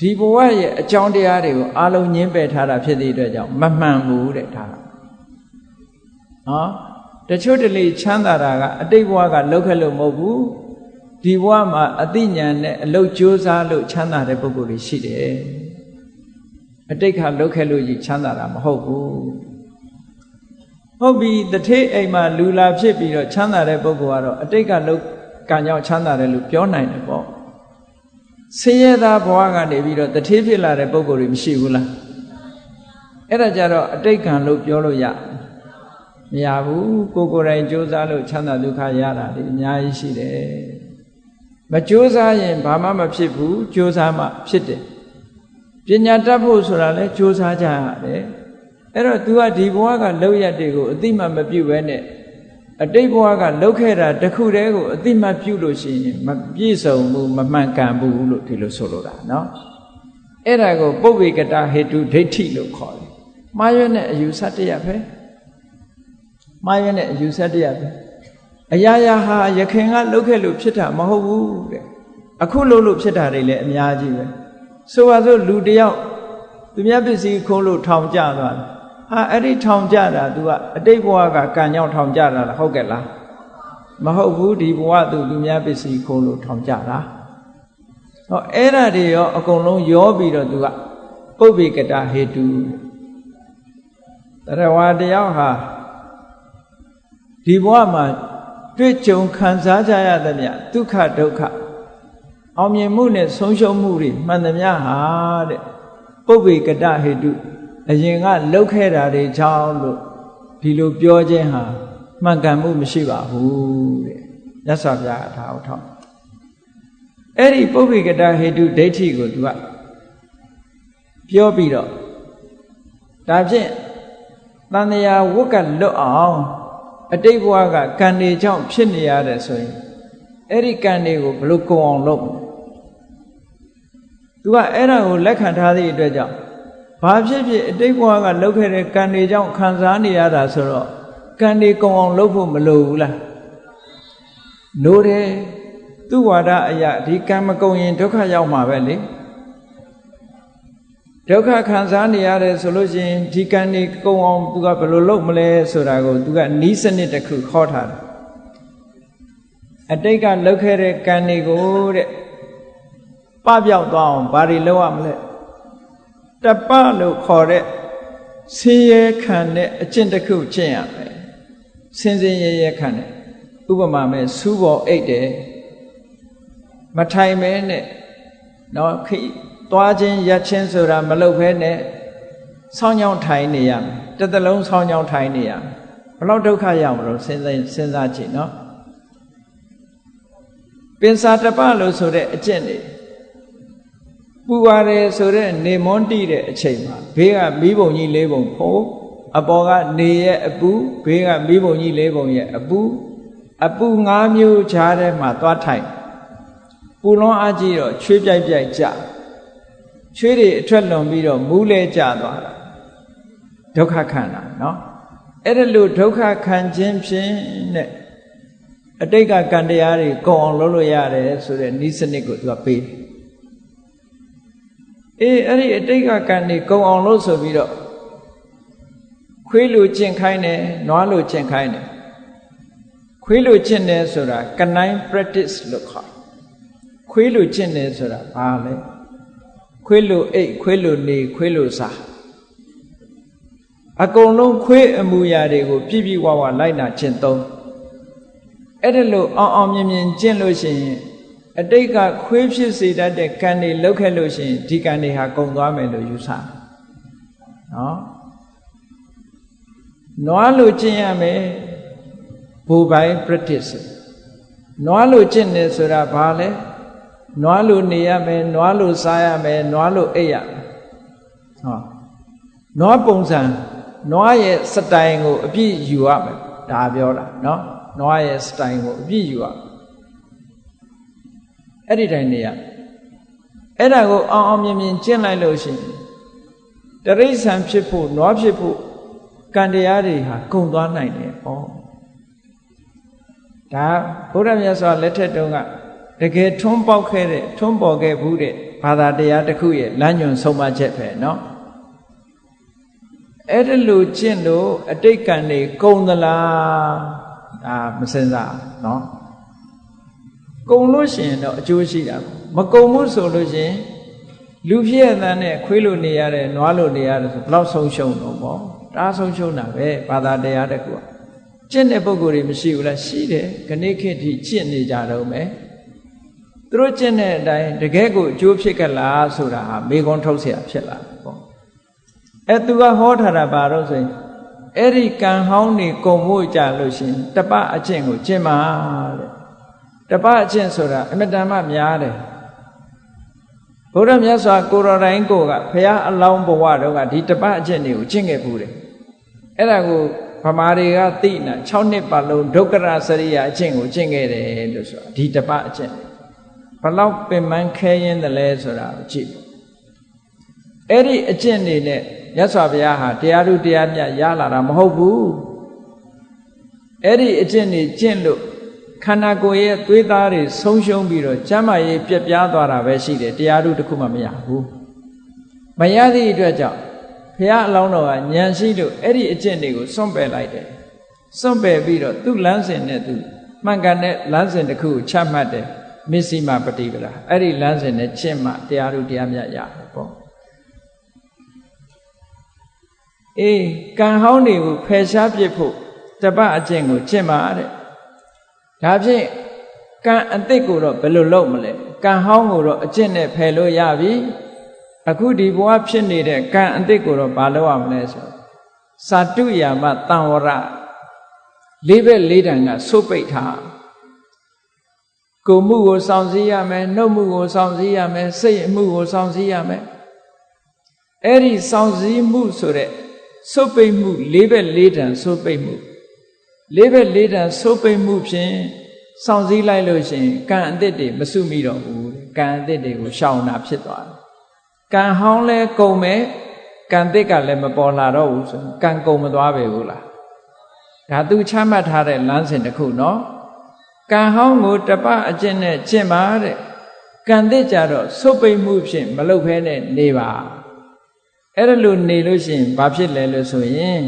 ဒီဘဝရဲ့အကြောင်းတရားတွေကိုအလုံးညင်းပယ်ထားတာဖြစ်တဲ့အတွက်ကြောင့်မမှန်ဘူးတဲ့ဒါနော်တချို့တလေချမ်းသာတာကအတိတ်ဘဝကလှုပ်ခဲ့လို့မဟုတ်ဘူး ဒီဘဝမှာအသိဉာဏ်နဲ့အလုတ်ကြိုးစားလို့ချမ်းသာတဲ့ပုဂ္ဂိုလ်တွေရှိတယ်အတိတ်ခါလုတ်ခဲ့လို့ကြီးချမ်းသာတာမဟုတ်ဘူးဟုတ်ပြီတထေးအိမ်မှာလူလာဖြစ်ပြီးတော့ချမ်းသာတဲ့ပုဂ္ဂိုလ်ကတော့အတိတ်ကလုတ်ကံကြောင့်ချမ်းသာတယ်လို့ပြောနိုင်တယ်ပေါ့ဆင်းရဲသားဘဝကနေပြီးတော့တထေးဖြစ်လာတဲ့ပုဂ္ဂိုလ်တွေမရှိဘူးလားအဲ့ဒါကြတော့အတိတ်ကံလို့ပြောလို့ရမရဘူးကိုယ်တိုင်ကြိုးစားလို့ချမ်းသာဒုက္ခရတာဒီအများကြီးရှိတယ်မကြိုးစားရင်ဘာမှမဖြစ်ဘူးကြိုးစားမှဖြစ်တယ်ပညာတတ်ဖို့ဆိုတာလဲကြိုးစားကြရတယ်အဲ့တော့ तू ကဒီဘဝကလောက်ရတဲ့ကိုအတိမမပြုတ်ပဲနဲ့အတိတ်ဘဝကလောက်ခဲ့တာတခုတည်းကိုအတိမပြုတ်လို့ရှိရင်မပြည့်စုံဘူးမမှန်ကန်ဘူးလို့ဒီလိုဆိုလိုတာနော်အဲ့ဒါကိုပုဗ္ဗေကတဟေတုဒိဋ္ဌိလို့ခေါ်တယ်မှားရွက်တဲ့အယူဆတရားပဲမှားရွက်တဲ့အယူဆတရားပဲအရာရာဟာယခင်ကလောက်ခဲ့လို့ဖြစ်တာမဟုတ်ဘူးတဲ့အခုလို့ဖြစ်တာတွေလည်းအများကြီးပဲဆိုပါစို့လူတယောက်သူများပစ္စည်းခိုးလို့ထောင်ကျသွားတယ်ဟာအဲ့ဒီထောင်ကျတာ तू ကအတိတ်ဘဝကကံကြောင့်ထောင်ကျတာလားဟုတ်ကဲ့လားမဟုတ်ဘူးဒီဘဝသူများပစ္စည်းခိုးလို့ထောင်ကျတာဟောအဲ့ဒါတွေရောအကုန်လုံးရောပြီးတော့ तू ကပုဗ္ဗေကတဟေတုတရဝါတယောက်ဟာဒီဘဝမှာတွေ့ကြုံခံစားကြရသမျှဒုက္ခဒုက္ခအောင်မြင်မှုနဲ့ဆုံးရှုံးမှုတွေမှန်သမျှဟာတဲ့ပုဗ္ဗေကတဟေတုအရင်ကလှုပ်ခဲ့တာတွေကြောင့်လို့ဒီလိုပြောခြင်းဟာမှန်ကန်မှုမရှိပါဘူးတဲ့မြတ်စွာဘုရားအထာကိုထောက်အဲ့ဒီပုဗ္ဗေကတဟေတုဒိဋ္ဌိကို तू ကပြောပြီးတော့ဒါဖြင့်တန်တရားဝတ်ကလွတ်အောင်အတိတ်ဘဝကကံတွေကြောင့်ဖြစ်နေရတယ်ဆိုရင်အဲ့ဒီကံတွေကိုဘယ်လိုကုံအောင်လုပ်သူကအဲ့ဒါကိုလက်ခံထားသည့်အတွက်ကြောင့်ဘာဖြစ်ဖြစ်အတိတ်ဘဝကလုပ်ခဲ့တဲ့ကံတွေကြောင့်ခံစားနေရတာဆိုတော့ကံတွေကုံအောင်လုပ်ဖို့မလိုဘူးလားလိုတယ်သူဝါဒအရာဒီကံမကုံရင်ဒုက္ခရောက်မှာပဲလေဒုက္ခခံစားနေရတယ်ဆိုလို့ရှိရင်ဒီကံတွေကုံအောင်သူကဘယ်လိုလုပ်မလဲဆိုတာကိုသူကနီးစနစ်တစ်ခုခေါ်ထားတယ်အတိတ်ကလုပ်ခဲ့တဲ့ကံတွေကိုတဲ့ပပျောက်သွားအောင်ဘာတွေလုပ်ရမလဲတပလို့ခေါ်တဲ့ဆင်းရဲခံတဲ့အကျင့်တစ်ခုကျင့်ရမယ်ဆင်းရဲရဲခံတဲ့ဥပမာမဲ့စူးပေါ်အိတ်တယ်မထိုင်မဲနဲ့နော်ခိသွားခြင်းရက်ခြင်းဆိုတာမလုပ်ဘဲနဲ့ဆောင်းချောင်းထိုင်နေရမယ်တစ်သလုံးဆောင်းချောင်းထိုင်နေရမယ်ဘယ်လောက်ဒုက္ခရောက်မလို့စဉ်းစားကြည့်နော်ပင်စာတပလို့ဆိုတဲ့အကျင့်တွေပူပါတယ်ဆိုတဲ့နေမွန်းတိတဲ့အချိန်မှာဘေးကမီးပုံကြီး၄ပုံဖို့အပေါ်ကနေရဲ့အပူဘေးကမီးပုံကြီး၄ပုံရဲ့အပူ၅မျိုးခြားထဲမှာသွားထိုင်ပူလွန်အားကြီးတော့ချွေးပြိုက်ကြချွေးတွေအထွက်လွန်ပြီးတော့မူးလဲကျသွားတာဒုက္ခခံတာနော်အဲ့ဒါလို့ဒုက္ခခံခြင်းဖြင့်နဲ့အတိတ်ကကံတရားတွေကုံအောင်လုပ်လို့ရတယ်ဆိုတဲ့ဤစနစ်ကိုသူကပေးတယ်အဲ့ဒီအတိတ်ကကံတွေကုံအောင်လို့ဆိုပြီးတော့ခွေးလိုကျင့်ခိုင်းတယ်နွားလိုကျင့်ခိုင်းတယ်ခွေးလိုကျင့်တယ်ဆိုတာကနိုင် practice လို့ခေါ်ခွေးလိုကျင့်တယ်ဆိုတာဘာလဲခွေးလိုအိတ်ခွေးလိုနေခွေးလိုစားအကုန်လုံးခွေးအမူအရာတွေကိုပြည့်ပြည့်ဝဝလိုက်နာကျင့်သုံးအဲ့ဒါလို့အောင်မြင်ကျင့်လို့ရှိရင်အတိတ်ကခွေးဖြစ်စေတတ်တဲ့ကံတွေလောက်ခဲ့လို့ရှိရင်ဒီကံတွေဟာကုန်သွားမယ်လို့ယူဆနော်နွားလိုကျင့်ရမယ်ဘူပိုင်း practice နွားလိုကျင့်နေဆိုတာဘာလဲနွားလိုနေရမယ်နွားလိုစားရမယ်နွားလိုအိပ်ရမယ်ဟောနွားပုံစံနွားရဲ့စတိုင်ကိုအပြည့်ယူရမယ်ဒါပြောတာနော်နွားရဲ့စတိုင်ကိုအပြည့်ယူရအဲ့ဒီတိုင်းနေရအဲ့ဒါကိုအောင်မြင်ကျင့်လိုက်လို့ရှိရင်တရိစ္ဆာန်ဖြစ်ဖို့နွားဖြစ်ဖို့ကံတရားတွေဟာကုန်သွားနိုင်တယ်ဩဒါဘုရားမြတ်စွာလက်ထက်တုန်းကတကယ်ထွန်းပေါက်ခဲ့တဲ့ထွန်းပေါ်ခဲ့ဘူးတဲ့ဘာသာတရားတစ်ခုရဲ့လမ်းညွှန်ဆုံးမချက်ပဲเนาะအဲ့ဒါလို့ကျင့်လို့အတိတ်ကံတွေကုန်သလားဒါမစင်စားเนาะ ကုန်လို့ရှိရင်တော့အကျိုးရှိတာမကုန်ဘူးဆိုလို့ရှိရင်လူဖြစ်ရတဲ့နဲ့ခွေးလို့နေရတယ်နွားလို့နေရတယ်ဆိုဘလောက်ဆုံးရှုံးတော့ပေါ့ဒါဆုံးရှုံးတာပဲဘာသာတရားတကူကျင့်တဲ့ပုဂ္ဂိုလ်တွေမရှိဘူးလားရှိတယ်ခဏခေတ်ထိကျင့်နေကြတော့မယ်သူတို့ကျင့်တဲ့အတိုင်းတကယ်ကိုအကျိုးဖြစ်ကြလားဆိုတာဟာမေခွန်းထုတ်เสียဖြစ်လာတယ်ပေါ့သူကဟောထားတာဘာလို့ဆိုရင်အဲ့ဒီကံဟောင်းနေကုန်ဖို့ကြလို့ရှိရင်တပအကျင့်ကိုကျင့်ပါတဲ့တပအကျင့်ဆိုတာအမတန်မှများတယ်ဘုရားမြတ်စွာကိုယ်တော်တိုင်ကိုကဘုရားအလောင်းဘဝတော့ကဒီတပအကျင့်တွေကိုကျင့်ခဲ့ဘူးတယ်အဲ့ဒါကိုဗမာတွေကသိနာ6နှစ်ပတ်လုံးဒုက္ခရစရိယအကျင့်ကိုကျင့်ခဲ့တယ်လို့ဆိုတာဒီတပအကျင့်ဘလောက်ပင်ပန်းခဲရင်းတယ်လဲဆိုတာကိုကြည့်အဲ့ဒီအကျင့်တွေနဲ့မြတ်စွာဘုရားဟာတရားထုတရားမြတ်ရလာတာမဟုတ်ဘူးအဲ့ဒီအကျင့်တွေကျင့်လို့ခန္ဓာကိုယ်ရဲ့သွေးသားတွေဆုံးရှုံးပြီးတော့ကျမ်းမာရေးပြက်ပြားသွားတာပဲရှိတယ်တရားထုတစ်ခုမှမရဘူးမရသည့်အတွက်ကြောင့်ဘုရားအလောင်းတော်ကဉာဏ်ရှိလို့အဲ့ဒီအကျင့်တွေကိုစွန့်ပယ်လိုက်တယ်စွန့်ပယ်ပြီးတော့သူ့လမ်းစဉ်နဲ့သူမှန်ကန်တဲ့လမ်းစဉ်တစ်ခုကိုချမှတ်တယ်မစ္စည်းမပฏิပဒါအဲ့ဒီလမ်းစဉ်နဲ့ကျင့်မှတရားထုတရားမြတ်ရတယ်ပေါ့ကံဟောင်းတွေကိုဖယ်ရှားပစ်ဖို့တပအကျင့်ကိုကျင့်ပါတဲ့ဒါဖြင့်ကံအတိတ်ကိုတော့ဘယ်လိုလုပ်မလဲကံဟောင်းကိုတော့အကျင့်နဲ့ဖယ်လို့ရပြီအခုဒီဘဝဖြစ်နေတဲ့ကံအတိတ်ကိုတော့ဘာလုပ်ရမလဲဆိုစာတုယာမတံဝရလေးဘက်လေးတန်ကဆုတ်ပိတ်ထားကိုယ်မှုကိုစောင့်စည်းရမယ်နှုတ်မှုကိုစောင့်စည်းရမယ်စိတ်အမှုကိုစောင့်စည်းရမယ်အဲ့ဒီစောင့်စည်းမှုဆိုတဲ့ဆုတ်ပိတ်မှုလေးဘက်လေးတန်ဆုတ်ပိတ်မှုလေးဘက်လေးတန်ဆုတ်ပိတ်မှုဖြင့်စောင့်စည်းလိုက်လို့ရှိရင်ကံအသစ်တွေမစုမိတော့ဘူးကံအသစ်တွေကိုရှောင်တာဖြစ်သွားတယ်ကံဟောင်းလဲကုန်မယ်ကံသစ်ကလည်းမပေါ်လာတော့ဘူးဆိုရင်ကံကုန်မသွားပဲဘူးလားဒါသူချမှတ်ထားတဲ့လမ်းစဉ်တစ်ခုနော်ကံဟောင်းကိုတပအကျင့်နဲ့ကျင့်ပါတဲ့ကံသစ်ကြတော့ဆုတ်ပိတ်မှုဖြင့်မလုပ်ဖဲနဲ့နေပါအဲ့ဒါလို့နေလို့ရှိရင်ဘာဖြစ်လဲလို့ဆိုရင်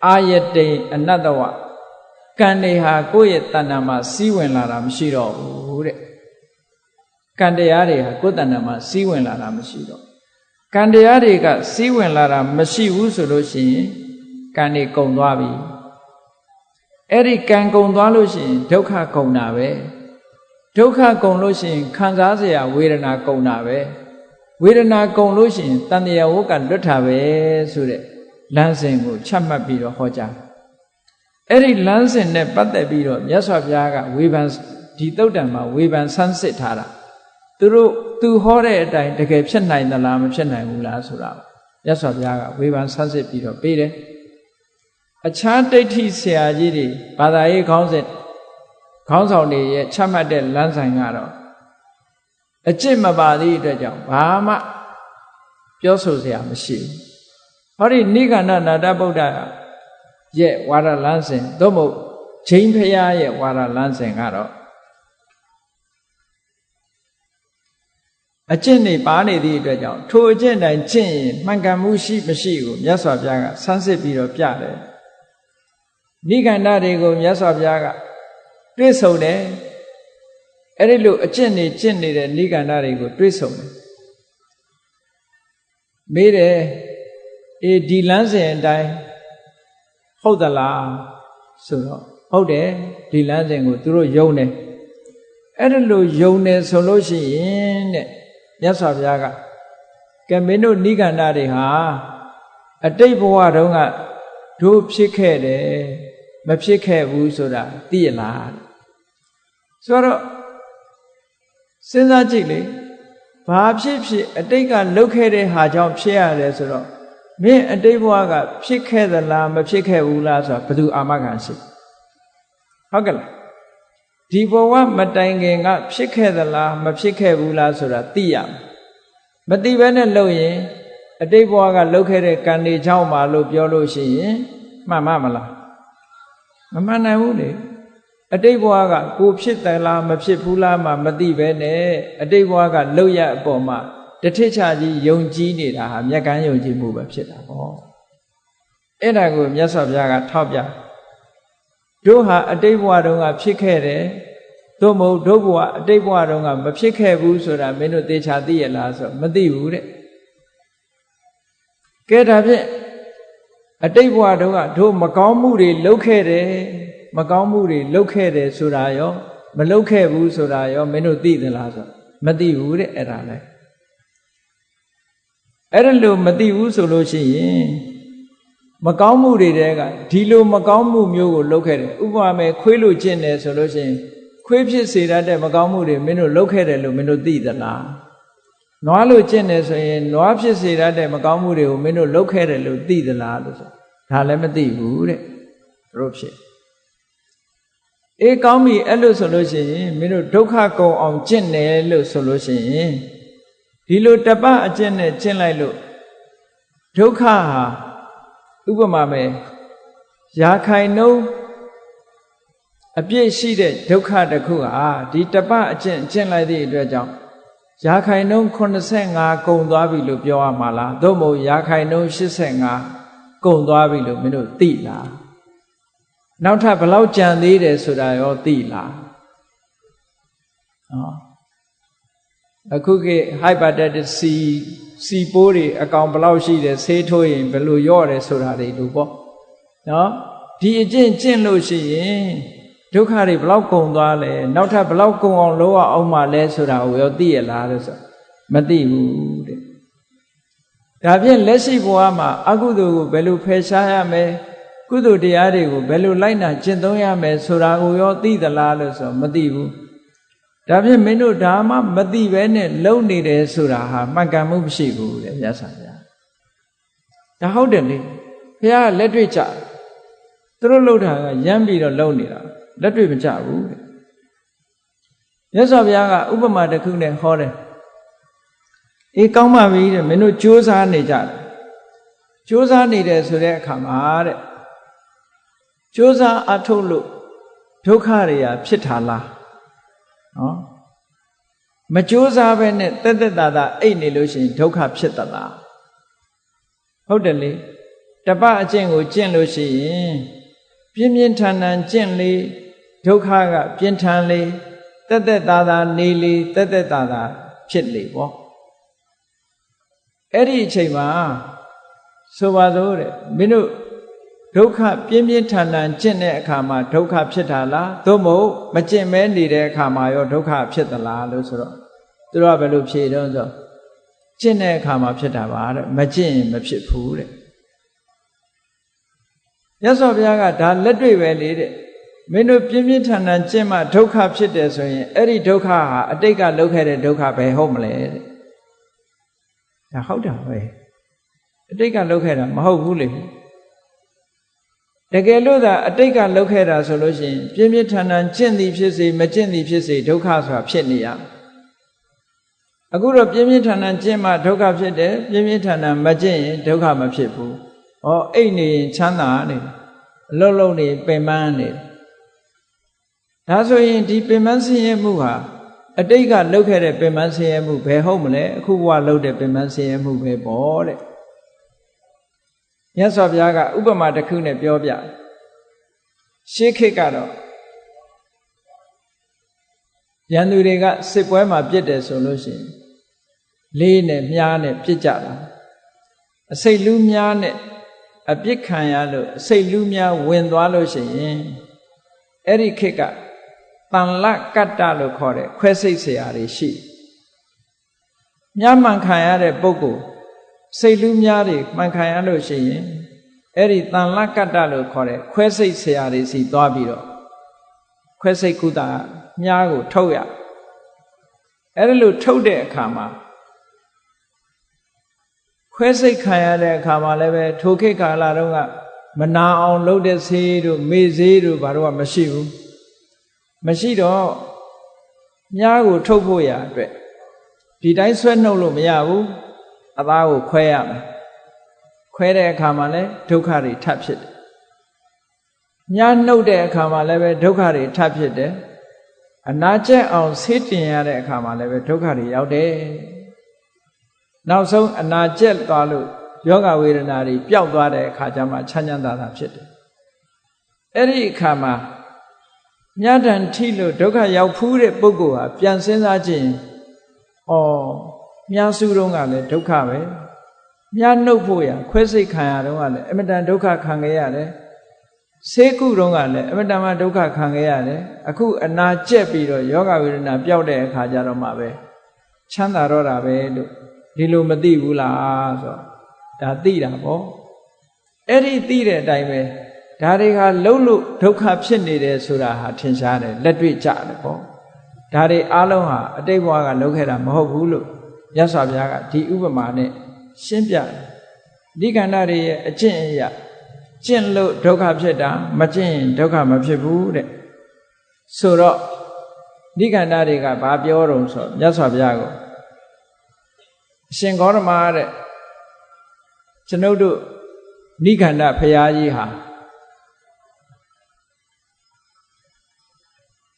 အာယတိအနတ္တဝကံတွေဟာကိုယ့်ရဲ့တဏ္ဍာမှာစီးဝင်လာတာမရှိတော့ဘူးတဲ့ကံတရားတွေဟာကိုယ့်တဏ္ဍာမှာစီးဝင်လာတာမရှိတော့ကံတရားတွေကစီးဝင်လာတာမရှိဘူးဆိုလို့ရှိရင်ကံတွေကုန်သွားပြီအဲ့ဒီကံကုန်သွားလို့ရှိရင်ဒုက္ခကုန်တာပဲဒုက္ခကုန်လို့ရှိရင်ခံစားเสียဝေဒနာကုန်တာပဲဝေဒနာကုန်လို့ရှိရင်တဏှာဝကလွတ်တာပဲဆိုတဲ့လမ်းစဉ်ကိုချမှတ်ပြီးတော့ဟောကြားအဲ့ဒီလမ်းစဉ်နဲ့ပတ်သက်ပြီးတော့မြတ်စွာဘုရားကဝေဖန်ဒီသုတ်တံမှာဝေဖန်ဆန်းစစ်ထားတာသူဟောတဲ့အတိုင်းတကယ်ဖြစ်နိုင်သလားမဖြစ်နိုင်ဘူးလားဆိုတာမြတ်စွာဘုရားကဝေဖန်ဆန်းစစ်ပြီးတော့ပေးတယ်အခြားဒိဋ္ဌိဆရာကြီးတွေဘာသာရေးခေါင်းဆောင်တွေရဲ့ချမှတ်တဲ့လမ်းဆိုင်ကတော့အကျင့်မပါသည့်အတွက်ကြောင့်ဘာမှပြောဆိုစရာမရှိဘူးဟောဒီနိဂန္ဓနာတဗုဒ္ဓရဲ့ဝါဒလမ်းစဉ်သို့မဟုတ်ချိန်ဖရာရဲ့ဝါဒလမ်းစဉ်ကတော့အကျင့်တွေပါနေသည့်အတွက်ကြောင့်ထိုအကျင့်တိုင်းကျင့်ရင်မှန်ကန်မှုရှိမရှိကိုမြတ်စွာဘုရားကဆန်းစစ်ပြီးတော့ပြတယ်နိဂန္ဓတွေကိုမြတ်စွာဘုရားကတွေ့ဆုံတယ်အဲ့ဒီလိုအကျင့်တွေကျင့်နေတဲ့နိဂန္ဓတွေကိုတွေ့ဆုံတယ်မေးတယ်ဒီလမ်းစဉ်အတိုင်းဟုတ်သလားဆိုတော့ဟုတ်တယ်ဒီလမ်းစဉ်ကိုသူတို့ယုံတယ်အဲ့ဒါလိုယုံတယ်ဆိုလို့ရှိရင်တဲ့မြတ်စွာဘုရားကကဲမင်းတို့နိဂန္ဓတွေဟာအတိတ်ဘဝတုန်းကတို့ဖြစ်ခဲ့တယ်မဖြစ်ခဲ့ဘူးဆိုတာသိရလားဆိုတော့စဉ်းစားကြည့်လေဘာဖြစ်ဖြစ်အတိတ်ကလုပ်ခဲ့တဲ့ဟာကြောင့်ဖြစ်ရတယ်ဆိုတော့မင်းအတိတ်ဘဝကဖြစ်ခဲ့သလားမဖြစ်ခဲ့ဘူးလားဆိုတာဘယ်သူအာမခံရှိဟုတ်ကဲ့လားဒီဘဝမတိုင်ခင်ကဖြစ်ခဲ့သလားမဖြစ်ခဲ့ဘူးလားဆိုတာသိရမသိဘဲနဲ့လုပ်ရင်အတိတ်ဘဝကလုပ်ခဲ့တဲ့ကံတွေကြောင့်ပါလို့ပြောလို့ရှိရင်မှန်မလားမမှန်နိုင်ဘူးလေအတိတ်ဘဝကကိုဖြစ်သလားမဖြစ်ဘူးလားမှမသိဘဲနဲ့အတိတ်ဘဝကလုပ်ရအပေါ်မှာတထိချကြီးယုံကြည်နေတာဟာမျက်ကန်းယုံကြည်မှုပဲဖြစ်တာပေါ့အဲ့ဒါကိုမြတ်စွာဘုရားကထောက်ပြတို့ဟာအတိတ်ဘဝတုန်းကဖြစ်ခဲ့တယ် သို့မဟုတ်ဒုက္ခဝအတိတ်ဘဝတုန်းကမဖြစ်ခဲ့ဘူးဆိုတာမင်းတို့သေချာသိရလားဆိုမသိဘူးတဲ့ကဲဒါဖြင့်အတိတ်ဘဝတုန်းကတို့မကောင်းမှုတွေလုပ်ခဲ့တယ်မကောင်းမှုတွေလုပ်ခဲ့တယ်ဆိုတာရောမလုပ်ခဲ့ဘူးဆိုတာရောမင်းတို့သိသလားဆိုမသိဘူးတဲ့အဲ့ဒါလဲအဲ့ဒါလို့မသိဘူးဆိုလို့ရှိရင်မကောင်းမှုတွေတဲကဒီလိုမကောင်းမှုမျိုးကိုလုပ်ခဲ့တယ်ဥပမာမဲ့ခွေးလို့ကျင့်တယ်ဆိုလို့ရှိရင်ခွေးဖြစ်စေတတ်တဲ့မကောင်းမှုတွေမင်းတို့လုပ်ခဲ့တယ်လို့မင်းတို့သိသလားနွားလို့ကျင့်တယ်ဆိုရင်နွားဖြစ်စေတတ်တဲ့မကောင်းမှုတွေကိုမင်းတို့လုပ်ခဲ့တယ်လို့သိသလားလို့ဆိုဒါလည်းမသိဘူးတဲ့တို့ဖြစ်အေးကောင်းပြီအဲ့လို့ဆိုလို့ရှိရင်မင်းတို့ဒုက္ခကုန်အောင်ကျင့်တယ်လို့ဆိုလို့ရှိရင်ဒီလိုတပတ်အကျင့်နဲ့ကျင့်လိုက်လို့ဒုက္ခဟာဥပမာမဲ့ရာခိုင်နှုန်းအပြည့်ရှိတဲ့ဒုက္ခတစ်ခုဟာဒီတပတ်အကျင့်လိုက်သည့်အတွက်ကြောင့်ရာခိုင်နှုန်း85ကုန်သွားပြီလို့ပြောရမှာလားသို့မဟုတ်ရာခိုင်နှုန်း85ကုန်သွားပြီလို့မင်းတို့သိလားနောက်ထပ်ဘယ်လောက်ကြံသေးတယ်ဆိုတာရောသိလားအခုက hepatitis C ပိုးတွေအကောင်ဘယ်လောက်ရှိတယ်ဆေးထိုးရင်ဘယ်လိုရော့တယ်ဆိုတာတွေလို့ပေါ့နော်ဒီအကျင့်ကျင့်လို့ရှိရင်ဒုက္ခတွေဘယ်လောက်ကုန်သွားလဲနောက်ထပ်ဘယ်လောက်ကုန်အောင်လုပ်အောင်မှလဲဆိုတာကိုရောသိရလားလို့ဆိုမသိဘူးတဲ့ဒါဖြင့်လက်ရှိဘဝမှာအကုသိုလ်ကိုဘယ်လိုဖယ်ရှားရမလဲကုသိုလ်တရားတွေကိုဘယ်လိုလိုက်နာကျင့်သုံးရမယ်ဆိုတာကိုရောသိသလားလို့ဆိုမသိဘူးဒါဖြင့်မင်းတို့ဒါမှမသိပဲနဲ့လုံနေတယ်ဆိုတာဟာမှန်ကန်မှုမရှိဘူးတဲ့မြတ်စွာဘုရားဒါဟုတ်တယ်လေဘုရားလက်တွေ့ကြသူတို့လှုပ်တာကရမ်းပြီးတော့လုံနေတာလက်တွေ့မကြဘူးတဲ့မြတ်စွာဘုရားကဥပမာတစ်ခုနဲ့ဟောတယ်အေးကောင်းပါပြီတဲ့မင်းတို့ကြိုးစားနေကြတယ်ကြိုးစားနေတယ်ဆိုတဲ့အခါမှာတဲ့ကြိုးစားအထုတ်လို့ဒုက္ခတွေဖြစ်တာလားနော်မကြိုးစားပဲနဲ့တက်တက်တာတာအိတ်နေလို့ရှိရင်ဒုက္ခဖြစ်သလားဟုတ်တယ်လေတပတ်အကျင့်ကိုကျင့်လို့ရှိရင်ပြင်းပြင်းထန်ထန်ကျင့်လေဒုက္ခကပြင်းထန်လေတက်တက်တာတာနေလေတက်တက်တာတာဖြစ်လေပေါ့အဲ့ဒီအချိန်မှာဆိုပါစို့တဲ့မင်းတို့ဒုက္ခပြင်းပြင်းထန်ထန်ကျင့်တဲ့အခါမှာဒုက္ခဖြစ်တာလားသို့မဟုတ်မကျင့်မဲနေတဲ့အခါမှာရောဒုက္ခဖြစ်သလားလို့ဆိုတော့သူတို့ကဘယ်လိုဖြေတော့ဆိုကျင့်တဲ့အခါမှာဖြစ်တာပါတဲ့မကျင့်ရင်မဖြစ်ဘူးတဲ့မြတ်စွာဘုရားကဒါလက်တွေ့ပဲလေတဲ့မင်းတို့ပြင်းပြင်းထန်ထန်ကျင့်မှဒုက္ခဖြစ်တယ်ဆိုရင်အဲ့ဒီဒုက္ခဟာအတိတ်ကလုပ်ခဲ့တဲ့ဒုက္ခပဲဟုတ်မလဲတဲ့ဒါဟုတ်တာပဲအတိတ်ကလုပ်ခဲ့တာမဟုတ်ဘူးလေတကယ်လို့သာအတိတ်ကလုပ်ခဲ့တာဆိုလို့ရှိရင်ပြင်းပြင်းထန်ထန်ကျင့်သည်ဖြစ်စေမကျင့်သည်ဖြစ်စေဒုက္ခဆိုတာဖြစ်နေရအခုတော့ပြင်းပြင်းထန်ထန်ကျင့်မှဒုက္ခဖြစ်တယ်ပြင်းပြင်းထန်ထန်မကျင့်ရင်ဒုက္ခမဖြစ်ဘူးဩအိတ်နေရင်ချမ်းသာနေအလုံးလုံးနေပင်ပန်းနေဒါဆိုရင်ဒီပင်ပန်းဆင်းရဲမှုဟာအတိတ်ကလုပ်ခဲ့တဲ့ပင်ပန်းဆင်းရဲမှုဘယ်ဟုတ်မလဲအခုဘဝလုပ်တဲ့ပင်ပန်းဆင်းရဲမှုပဲပေါ့တဲ့မြတ်စွာဘုရားကဥပမာတစ်ခုနဲ့ပြောပြရှေးခေတ်ကတော့ရန်သူတွေကစစ်ပွဲမှာပြစ်တယ်ဆိုလို့ရှိရင်လေးနဲ့မြားနဲ့ပြစ်ကြတာအစိတ်လူးမြားနဲ့အပြစ်ခံရလို့အစိတ်လူးမြားဝင်သွားလို့ရှိရင်အဲ့ဒီခေတ်ကတန်လကတ္တလို့ခေါ်တဲ့ခွဲစိတ်เสียတွေရှိမြားမှန်ခံရတဲ့ပုဂ္ဂိုလ်စိတ်လူးများတွေမှန်ခံရလို့ရှိရင်အဲ့ဒီတန်လကတ္တလို့ခေါ်တဲ့ခွဲစိတ်ဆရာတွေစီသွားပြီးတော့ခွဲစိတ်ကုသမြားကိုထုတ်ရအဲ့ဒါလို့ထုတ်တဲ့အခါမှာခွဲစိတ်ခံရတဲ့အခါမှာလည်းပဲထိုခေတ်ကာလတုန်းကမနာအောင်လုပ်တဲ့ဆေးတို့မေ့ဆေးတို့ဘာလို့မရှိဘူးမရှိတော့မြားကိုထုတ်ဖို့ရအတွက်ဒီတိုင်းဆွဲနှုတ်လို့မရဘူးအသားကိုခွဲရမယ်ခွဲတဲ့အခါမှာလည်းဒုက္ခတွေထပ်ဖြစ်တယ်ညနှုတ်တဲ့အခါမှာလည်းပဲဒုက္ခတွေထပ်ဖြစ်တယ်အနာကျက်အောင်ဆေးတင်ရတဲ့အခါမှာလည်းပဲဒုက္ခတွေရောက်တယ်နောက်ဆုံးအနာကျက်သွားလို့ယောဂဝေဒနာတွေပျောက်သွားတဲ့အခါကျမှချမ်းချမ်းသာသာဖြစ်တယ်အဲ့ဒီအခါမှာ မြတ်တန်ထိလို့ဒုက္ခရောက်ဖူးတဲ့ပုဂ္ဂိုလ်ဟာပြန်စဉ်းစားကြည့်မြတ်စုတော့ကလည်းဒုက္ခပဲမြတ်နှုတ်ဖို့ရခွဲစိတ်ခံရတော့ကလည်းအမတန်ဒုက္ခခံခဲ့ရတယ်ဆေးကုတော့ကလည်းအမတန်မှဒုက္ခခံခဲ့ရတယ်အခုအနာကျက်ပြီးတော့ယောဂဝေဒနာပျောက်တဲ့အခါကျတော့မှပဲချမ်းသာတော့တာပဲလို့ဒီလိုမသိဘူးလားဆိုတော့ဒါသိတာပေါ့အဲ့ဒီသိတဲ့အတိုင်းပဲဒါတွေကလှုပ်လို့ဒုက္ခဖြစ်နေတယ်ဆိုတာဟာထင်ရှားတယ်လက်တွေ့ကြတယ်ပေါ့ဒါတွေအားလုံးဟာအတိတ်ဘဝကလုပ်ခဲ့တာမဟုတ်ဘူးလို့မြတ်စွာဘုရားကဒီဥပမာနဲ့ရှင်းပြတယ်ဒီကန္တာတွေရဲ့အကျင့်အရာကျင့်လို့ဒုက္ခဖြစ်တာမကျင့်ရင်ဒုက္ခမဖြစ်ဘူးတဲ့ဆိုတော့ဒီကန္တာတွေကဘာပြောတုံးဆိုမြတ်စွာဘုရားကိုအရှင်ဂေါတမတဲ့ကျွန်ုပ်တို့နိခန္ဓဘုရားကြီးဟာ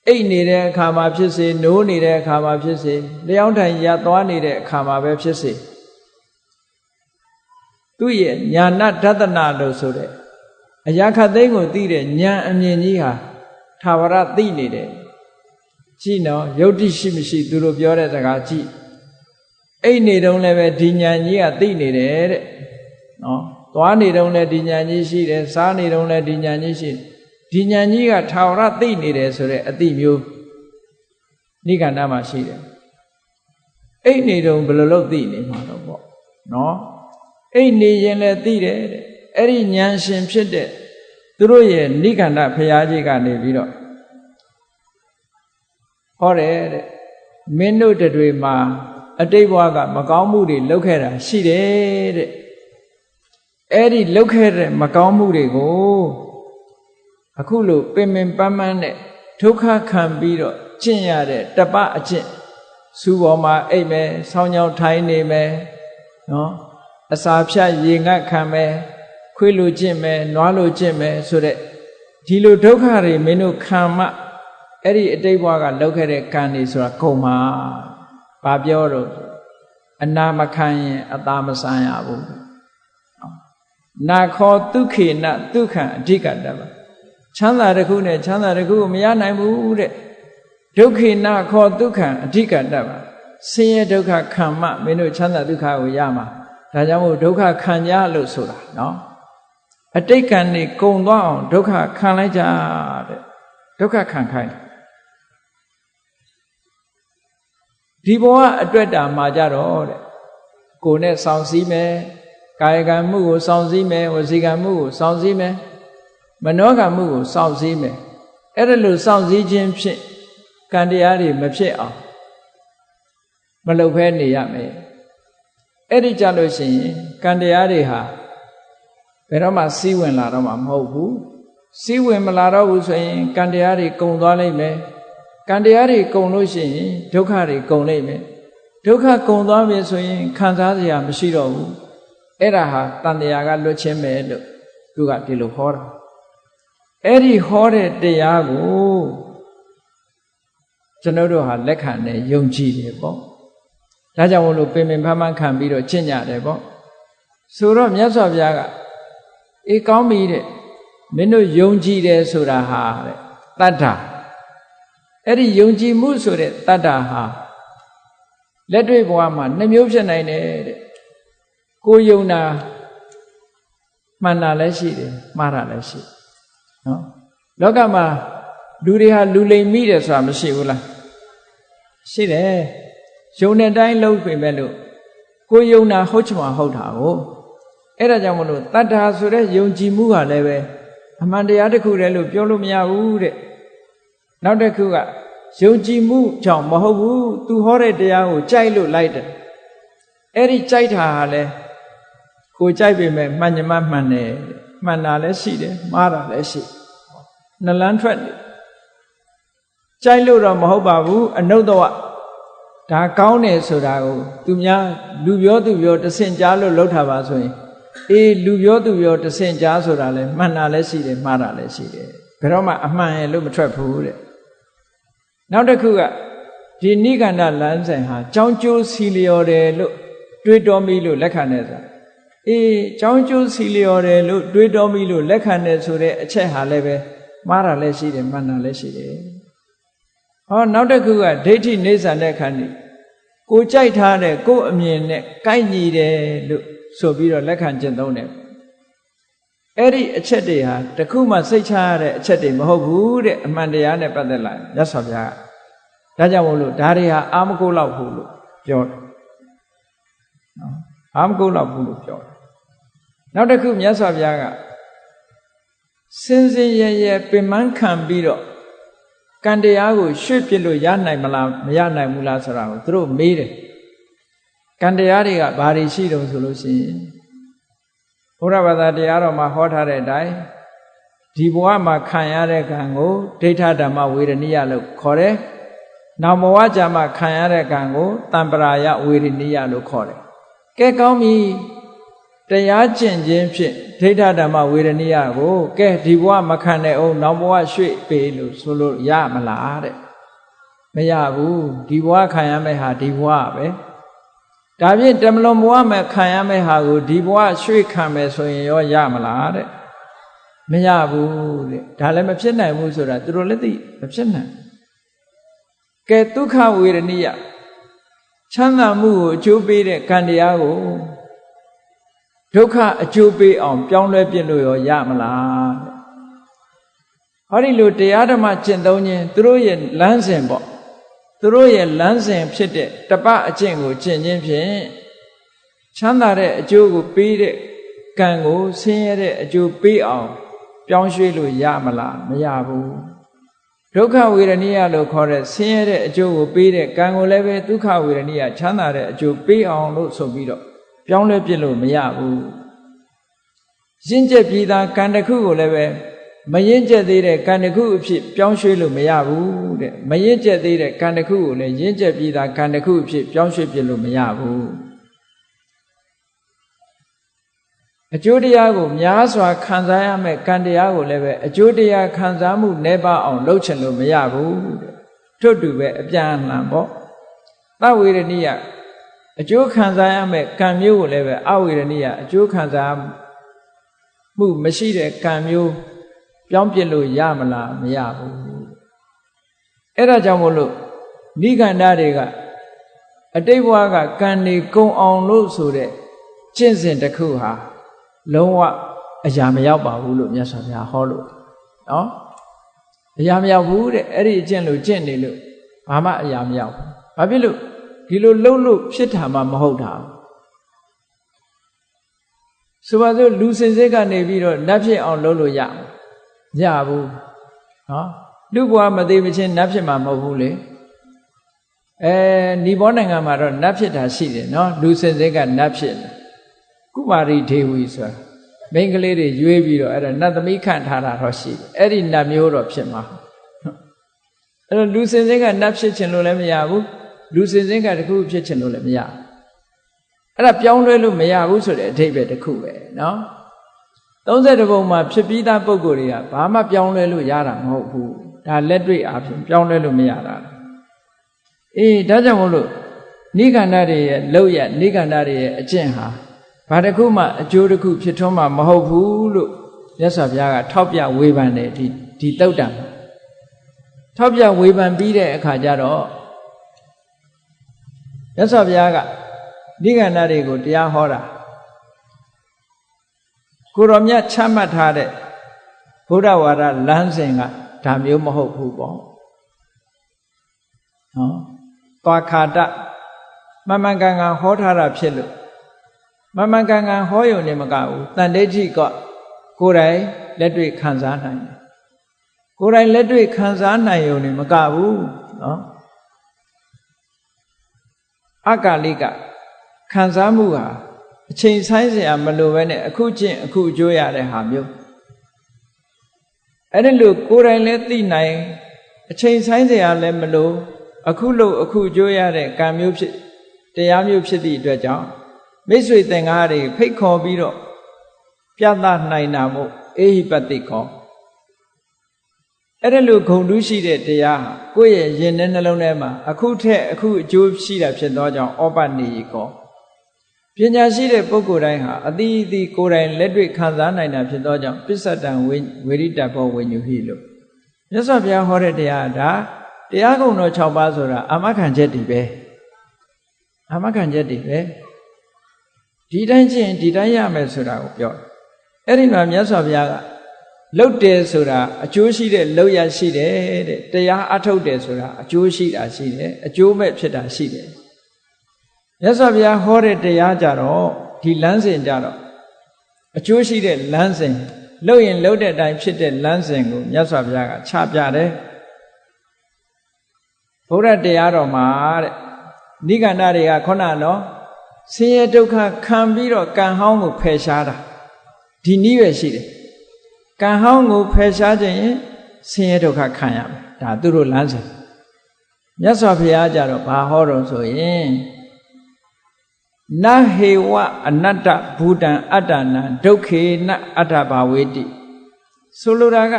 အိတ်နေတဲ့အခါမှာဖြစ်စေနိုးနေတဲ့အခါမှာဖြစ်စေလျောင်းထိုင်ရသွားနေတဲ့အခါမှာပဲဖြစ်စေသူ့ရဲ့ညာဏဒသနာလို့ဆိုတဲ့အရာခတ်သိမ်းကိုသိတဲ့ဉာဏ်အမြင်ကြီးဟာသာဝရသိနေတယ်ကြည့်နော်ယုတ်တိရှိမရှိသူတို့ပြောတဲ့စကားကြည့်အိတ်နေတုန်းလည်းပဲဒီဉာဏ်ကြီးကသိနေတယ်တဲ့နော်သွားနေတုန်းလည်းဒီဉာဏ်ကြီးရှိတယ်စားနေတုန်းလည်းဒီဉာဏ်ကြီးရှိတယ်ဒီဉာဏ်ကြီးကထာဝရသိနေတယ်ဆိုတဲ့အတိမျိုးနိဂန္ဓမှာရှိတယ်အိတ်နေတုန်းဘယ်လိုလုပ်သိနေမှာတော့ပေါ့နော်အိတ်နေရင်လည်းသိတယ်တဲ့အဲ့ဒီဉာဏ်ရှင်ဖြစ်တဲ့သူတို့ရဲ့နိဂန္ဓဘုရားကြီးကနေပြီးတော့ဟောတယ်တဲ့မင်းတို့တွေမှာအတိတ်ဘဝကမကောင်းမှုတွေလုပ်ခဲ့တာရှိတယ်တဲ့အဲ့ဒီလုပ်ခဲ့တဲ့မကောင်းမှုတွေကိုအခုလိုပင်ပင်ပန်းပန်းနဲ့ဒုက္ခခံပြီးတော့ကျင့်ရတဲ့တပအကျင့်စူပေါ်မှာအိပ်မယ်ဆောင်းချောင်းထိုင်နေမယ်နော်အစာဖြတ်ရေငတ်ခံမယ်ခွေးလိုကျင့်မယ်နွားလိုကျင့်မယ်ဆိုတဲ့ဒီလိုဒုက္ခတွေမင်းတို့ခံမှအဲ့ဒီအတိတ်ဘဝကလုပ်ခဲ့တဲ့ကံတွေဆိုတာကုန်မှာဘာပြောတော့အနာမခံရင်အသာမဆန်ရဘူးနာခောဒုက္ခေနဒုက္ခံအဓိကတပါချမ်းသာတစ်ခုနဲ့ချမ်းသာတစ်ခုကိုမရနိုင်ဘူးတဲ့ဒုက္ခေနခောဒုက္ခံအဓိကတပါဆင်းရဲဒုက္ခခံမှမင်းတို့ချမ်းသာဒုက္ခကိုရမှာဒါကြောင့်မို့ဒုက္ခခံကြလို့ဆိုတာနော်အတိတ်ကံနေကုံသွားအောင်ဒုက္ခခံလိုက်ကြတဲ့ဒုက္ခခံခိုင်းဒီဘဝအတွက်တာမှာကြတော့တဲ့ကိုယ်နဲ့စောင့်စည်းမယ်ကာယကံမှုကိုစောင့်စည်းမယ်ဝစီကံမှုကိုစောင့်စည်းမယ်မနောကံမှုကိုစောင့်စည်းမယ်အဲ့ဒါလို့စောင့်စည်းခြင်းဖြင့်ကံတရားတွေမဖြစ်အောင်မလုပ်ဖဲနေရမယ်အဲ့ဒီကြလို့ရှိရင်ကံတရားတွေဟာဘယ်တော့မှစီးဝင်လာတော့မှမဟုတ်ဘူးစီးဝင်မလာတော့ဘူးဆိုရင်ကံတရားတွေကုန်သွားလိမ့်မယ်ကံတရားတွေကုန်လို့ရှိရင်ဒုက္ခတွေကုန်လိမ့်မယ်ဒုက္ခကုန်သွားပြီဆိုရင်ခံစားစရာမရှိတော့ဘူးအဲ့ဒါဟာတန်တရားကလွတ်ချင်းပဲလို့သူကဒီလိုဟောတာအဲ့ဒီဟောတဲ့တရားကိုကျွန်တော်တို့ဟာလက်ခံတယ်ယုံကြည်တယ်ပေါ့ဒါကြောင့်မို့လို့ပင်ပင်ဖမ်းဖမ်းခံပြီးတော့ကျင့်ကြတယ်ပေါ့ဆိုတော့မြတ်စွာဘုရားကအေးကောင်းပြီတဲ့မင်းတို့ယုံကြည်တယ်ဆိုတာဟာတဲ့တတ္ထာအဲ့ဒီယုံကြည်မှုဆိုတဲ့တတ္ထာဟာလက်တွေ့ဘဝမှာနှမျိုးဖြစ်နိုင်တယ်တဲ့ကိုယုံတာမှန်တာလည်းရှိတယ်မှားတာလည်းရှိနော်လောကမှာလူတွေဟာလူလိမ်မိတယ်ဆိုတာမရှိဘူးလားရှိတယ်ယုံတဲ့တိုင်းလုံးပြင်မဲ့လို့ကိုယုံတာဟုတ်ချင်မှဟုတ်တာကိုအဲ့ဒါကြောင့်မလို့တတ္ထာဆိုတဲ့ယုံကြည်မှုဟာလည်းပဲအမှန်တရားတစ်ခုတည်းလို့ပြောလို့မရဘူးတဲ့နောက်တစ်ခုကယုံကြည်မှုကြောင့်မဟုတ်ဘူးသူဟောတဲ့တရားကိုကြိုက်လို့လိုက်တယ်အဲ့ဒီကြိုက်တာဟာလည်းကိုကြိုက်ပေမဲ့မှန်ညမမှန်တယ်မှန်တာလည်းရှိတယ်မှားတာလည်းရှိနှလန်းထွက်တယ်ကြိုက်လို့တော့မဟုတ်ပါဘူးအနုတ္တဝဒါကောင်းတယ်ဆိုတာကိုသူများလူပြောသူပြောတဆင့်ကြားလို့လောက်တာပါဆိုရင်အေးလူပြောသူပြောတဆင့်ကြားဆိုတာလည်းမှန်တာလည်းရှိတယ်မှားတာလည်းရှိတယ်ဘယ်တော့မှအမှန်ရဲ့လို့မထွက်ဘူးတဲ့နောက်တစ်ခုကဒီနိဂန္ဓလမ်းစဉ်ဟာကြောင်းကျိုးစီလျော်တယ်လို့တွေးတော်မိလို့လက်ခံတယ်ဆိုတာအေးကြောင်းကျိုးစီလျော်တယ်လို့တွေးတော်မိလို့လက်ခံတယ်ဆိုတဲ့အချက်ဟာလည်းပဲ မှားတာလည်းရှိတယ်မှန်တာလည်းရှိတယ်ဟောနောက်တစ်ခုကဒိဋ္ဌိနေဆန်တဲ့ခန္ဒီကိုကြိုက်ထားတဲ့ကိုအမြင်နဲ့ကိုက်ညီတယ်လို့ဆိုပြီးတော့လက်ခံကျင့်သုံးတယ်အဲ့ဒီအချက်တွေဟာတခုမှစိတ်ချရတဲ့အချက်တွေမဟုတ်ဘူးတဲ့အမှန်တရားနဲ့ပတ်သက်လာမြတ်စွာဘုရားဒါကြောင့်မို့လို့ဒါတွေဟာအာမကုလောက်ဘူးလို့ပြောတယ်နော်အာမကုလောက်ဘူးလို့ပြောတယ်နောက်တစ်ခုမြတ်စွာဘုရားကစင်စင်ရဲရဲပင်ပန်းခံပြီးတော့ကံတရားကိုရွှေ့ပြစ်လို့ရနိုင်မလားမရနိုင်ဘူးလားဆိုတာကိုသူတို့မေးတယ်ကံတရားတွေကဘာတွေရှိတုံးဆိုလို့ရှိရင်ဘုရားဘာသာတရားတော်မှာဟောထားတဲ့အတိုင်းဒီဘဝမှာခံရတဲ့ကံကိုဒိဋ္ဌဓမ္မဝေဒနိယလို့ခေါ်တယ်။နောက်ဘဝကြမှာခံရတဲ့ကံကိုတမ္ပရာယဝေဒနိယလို့ခေါ်တယ်။ကဲကောင်းပြီတရားကျင့်ခြင်းဖြင့်ဒိဋ္ဌဓမ္မဝေဒနိယကိုကဲဒီဘဝမခံတဲ့အောင်နောက်ဘဝရွှေ့ပေးလို့ဆိုလို့ရမလားတဲ့။မရဘူးဒီဘဝခံရမယ့်ဟာဒီဘဝပဲ။ဒါဖြင့်တမလွန်ဘဝမှာခံရမယ့်ဟာကိုဒီဘဝရွှေ့ခံမယ်ဆိုရင်ရောရမလားတဲ့မရဘူးတဲ့ဒါလည်းမဖြစ်နိုင်ဘူးဆိုတာသူတို့လည်းသိမဖြစ်နိုင်ကဲဒုက္ခဝေဒနိယချမ်းသာမှုကိုအကျိုးပေးတဲ့ကံတရားကိုဒုက္ခအကျိုးပေးအောင်ပြောင်းလဲပြစ်လို့ရောရမလားတဲ့ဟောဒီလိုတရားဓမ္မကျင့်သုံးခြင်းသူတို့ရဲ့လမ်းစဉ်ပေါ့သူတို့ရဲ့လမ်းစဉ်ဖြစ်တဲ့တပအကျင့်ကိုကျင့်ခြင်းဖြင့်ချမ်းသာတဲ့အကျိုးကိုပေးတဲ့ကံကိုဆင်းရဲတဲ့အကျိုးပေးအောင်ပြောင်းရွှေ့လို့ရမလားမရဘူးဒုက္ခဝေဒနိယလို့ခေါ်တဲ့ဆင်းရဲတဲ့အကျိုးကိုပေးတဲ့ကံကိုလည်းပဲဒုက္ခဝေဒနိယချမ်းသာတဲ့အကျိုးပေးအောင်လို့ဆိုပြီးတော့ပြောင်းလဲပြစ်လို့မရဘူးရင့်ကျက်ပြီးသားကံတစ်ခုကိုလည်းပဲမရင်ကျက်သေးတဲ့ကံတစ်ခုအဖြစ်ပြောင်းရွှေ့လို့မရဘူးတဲ့မရင်ကျက်သေးတဲ့ကံတစ်ခုကိုလည်းရင်ကျက်ပြီးသားကံတစ်ခုအဖြစ်ပြောင်းရွှေ့ပြလို့မရဘူးအကျိုးတရားကိုများစွာခံစားရမယ်ကံတရားကိုလည်းပဲအကျိုးတရားခံစားမှုနှဲပါအောင်လုပ်ချင်လို့မရဘူးတဲ့ထို့တူပဲအပြန်အလှန်ပေါ့သဝေဒနိယအကျိုးခံစားရမယ်ကံမျိုးကိုလည်းပဲအဝေဒနိယအကျိုးခံစားမှုမရှိတဲ့ကံမျိုးပြောင်းပြစ်လို့ရမလားမရဘူးအဲ့ဒါကြောင့်မို့လို့နိဂန္ဓတွေကအတိတ်ဘဝကကံတွေကုံအောင်လို့ဆိုတဲ့ကျင့်စဉ်တစ်ခုဟာလုံးဝအရာမရောက်ပါဘူးလို့မြတ်စွာဘုရားဟောလို့နော်အရာမရောက်ဘူးတဲ့အဲ့ဒီအကျင့်လို့ကျင့်နေလို့ဘာမှအရာမရောက်ဘူးဘာဖြစ်လို့ဒီလိုလှုပ်လို့ဖြစ်တာမှမဟုတ်တာဆိုပါစို့လူစင်စစ်ကနေပြီးတော့နတ်ဖြစ်အောင်လုပ်လို့ရဘူးနော်လူဘဝမသေးမချင်းနတ်ဖြစ်မှာမဟုတ်ဘူးလေနီဘောနိုင်ငံမှာတော့နတ်ဖြစ်တာရှိတယ်နော်လူစင်စစ်ကနတ်ဖြစ်တယ်ကုမာရီဒေဝီဆိုတာမိန်းကလေးတွေရွေးပြီးတော့အဲ့ဒါနတ်သမီးခန့်ထားတာတော့ရှိတယ်အဲ့ဒီနတ်မျိုးတော့ဖြစ်မှာအဲ့တော့လူစင်စစ်ကနတ်ဖြစ်ချင်လို့လည်းမရဘူးလူစင်စစ်ကတခုဖြစ်ချင်လို့လည်းမရဘူးအဲ့ဒါပြောင်းလဲလို့မရဘူးဆိုတဲ့အဓိပ္ပာယ်တစ်ခုပဲနော်32ပုံမှာဖြစ်ပြီးသားပုံကိုယ်တွေကဘာမှပြောင်းလဲလို့ရတာမဟုတ်ဘူးဒါလက်တွေ့အားဖြင့်ပြောင်းလဲလို့မရတာဒါကြောင့်မို့လို့နိဂန္ဓတွေရဲ့လောက်ရနိဂန္ဓတွေရဲ့အကျင့်ဟာဘာတစ်ခုမှအကျိုးတစ်ခုဖြစ်ထွန်းမှာမဟုတ်ဘူးလို့မြတ်စွာဘုရားကထောက်ပြဝေဖန်တယ်ဒီတုတ်တံထောက်ပြဝေဖန်ပြီးတဲ့အခါကျတော့မြတ်စွာဘုရားကနိဂန္ဓတွေကိုတရားဟောတာကိုရောမြတ်ချမှတ်ထားတဲ့ဘုရားဝါဒလမ်းစဉ်ကဒါမျိုးမဟုတ်ဘူးပေါ့နော်သွားခါတမမှန်ကန်ကန်ဟောထားတာဖြစ်လို့မမှန်ကန်ကန်ဟောယုံနေမကဘူးတန်ဋိဋ္ဌိကကိုယ်တိုင်လက်တွေ့ခံစားနိုင်တယ်ကိုယ်တိုင်လက်တွေ့ခံစားနိုင်ယုံနေမကဘူးနော်အကာလိကခံစားမှုဟာအချိန်ဆိုင်စရာမလိုပဲနဲ့အခုချင်းအခုအကျိုးရတဲ့ဟာမျိုးအဲ့ဒါလို့ကိုယ်တိုင်လည်းသိနိုင်အချိန်ဆိုင်စရာလည်းမလိုအခုလို့အခုအကျိုးရတဲ့ကံမျိုးဖြစ်တရားမျိုးဖြစ်သည့်အတွက်ကြောင့်မိတ်ဆွေသင်္ကားတွေဖိတ်ခေါ်ပြီးတော့ပြသနိုင်တာမို့အေဟိပတိကောအဲ့ဒါလို့ဂုဏ်တူးရှိတဲ့တရားဟာကိုယ့်ရဲ့ရင်ထဲနှလုံးထဲမှာအခုထက်အခုအကျိုးရှိတာဖြစ်သောကြောင့်ဩပနိယကောပညာရှိတဲ့ပုဂ္ဂိုလ်တိုင်းဟာအတိအသီကိုယ်တိုင်လက်တွေ့ခံစားနိုင်တာဖြစ်သောကြောင့်ပစ္စတံဝေရိတဘောဝိညုဟိလို့ မြတ်စွာဘုရားဟောတဲ့တရားဒါတရားကုံတော်6ပါးဆိုတာအာမခံချက်တည်ပဲအာမခံချက်တည်ပဲဒီတိုင်းကျင့်ဒီတိုင်းရမယ်ဆိုတာကိုပြောအဲ့ဒီမှာမြတ်စွာဘုရားကလှုပ်တယ်ဆိုတာအကျိုးရှိတဲ့လှုပ်ရရှိတယ်တဲ့တရားအထုတ်တယ်ဆိုတာအကျိုးရှိတာရှိတယ်အကျိုးမဲ့ဖြစ်တာရှိတယ်မြတ်စွာဘုရားဟောတဲ့တရားကြတော့ဒီလမ်းစဉ်ကြတော့အကျိုးရှိတဲ့လမ်းစဉ်လှုပ်ရင်လှုပ်တဲ့အတိုင်းဖြစ်တဲ့လမ်းစဉ်ကိုမြတ်စွာဘုရားကချပြတယ်ဘုရားတရားတော်မှာတဲ့နိဂန္ဓတွေကခုနနော်ဆင်းရဲဒုက္ခခံပြီးတော့ကံဟောင်းကိုဖယ်ရှားတာဒီနည်းပဲရှိတယ်ကံဟောင်းကိုဖယ်ရှားခြင်းဆင်းရဲဒုက္ခခံရမယ်ဒါသူတို့လမ်းစဉ်မြတ်စွာဘုရားကြတော့ဘာဟောတော့ဆိုရင်နဟေဝအနတ္တဘူတံအတ္တနာဒုက္ခေနအတ္တဘာဝေတိဆိုလိုတာက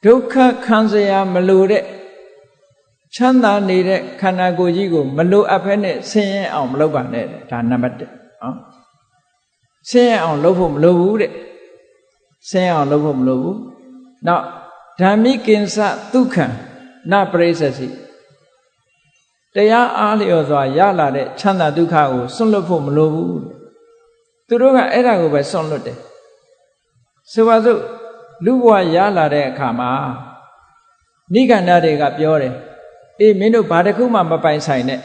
ဒုက္ခခံစရာမလိုတဲ့ချမ်းသာနေတဲ့ခန္ဓာကိုယ်ကြီးကိုမလိုအပ်ဘဲနဲ့ဆင်းရဲအောင်မလုပ်ပါနဲ့ဒါနံပါတ်1နော်ဆင်းရဲအောင်လုပ်ဖို့မလိုဘူးတဲ့ဆင်းရဲအောင်လုပ်ဖို့မလိုဘူးနောက်ဓမ္မိကိဉ္စဒုက္ခံနပရိစ္ဆစီတရားအားလျော်စွာရလာတဲ့ချမ်းသာဒုက္ခကိုစွန့်လွတ်ဖို့မလိုဘူးသူတို့ကအဲ့ဒါကိုပဲစွန့်လွတ်တယ်ဆိုပါစို့လူဘဝရလာတဲ့အခါမှာနိဂန္ဓတွေကပြောတယ်အေးမင်းတို့ဘာတစ်ခုမှမပိုင်ဆိုင်နဲ့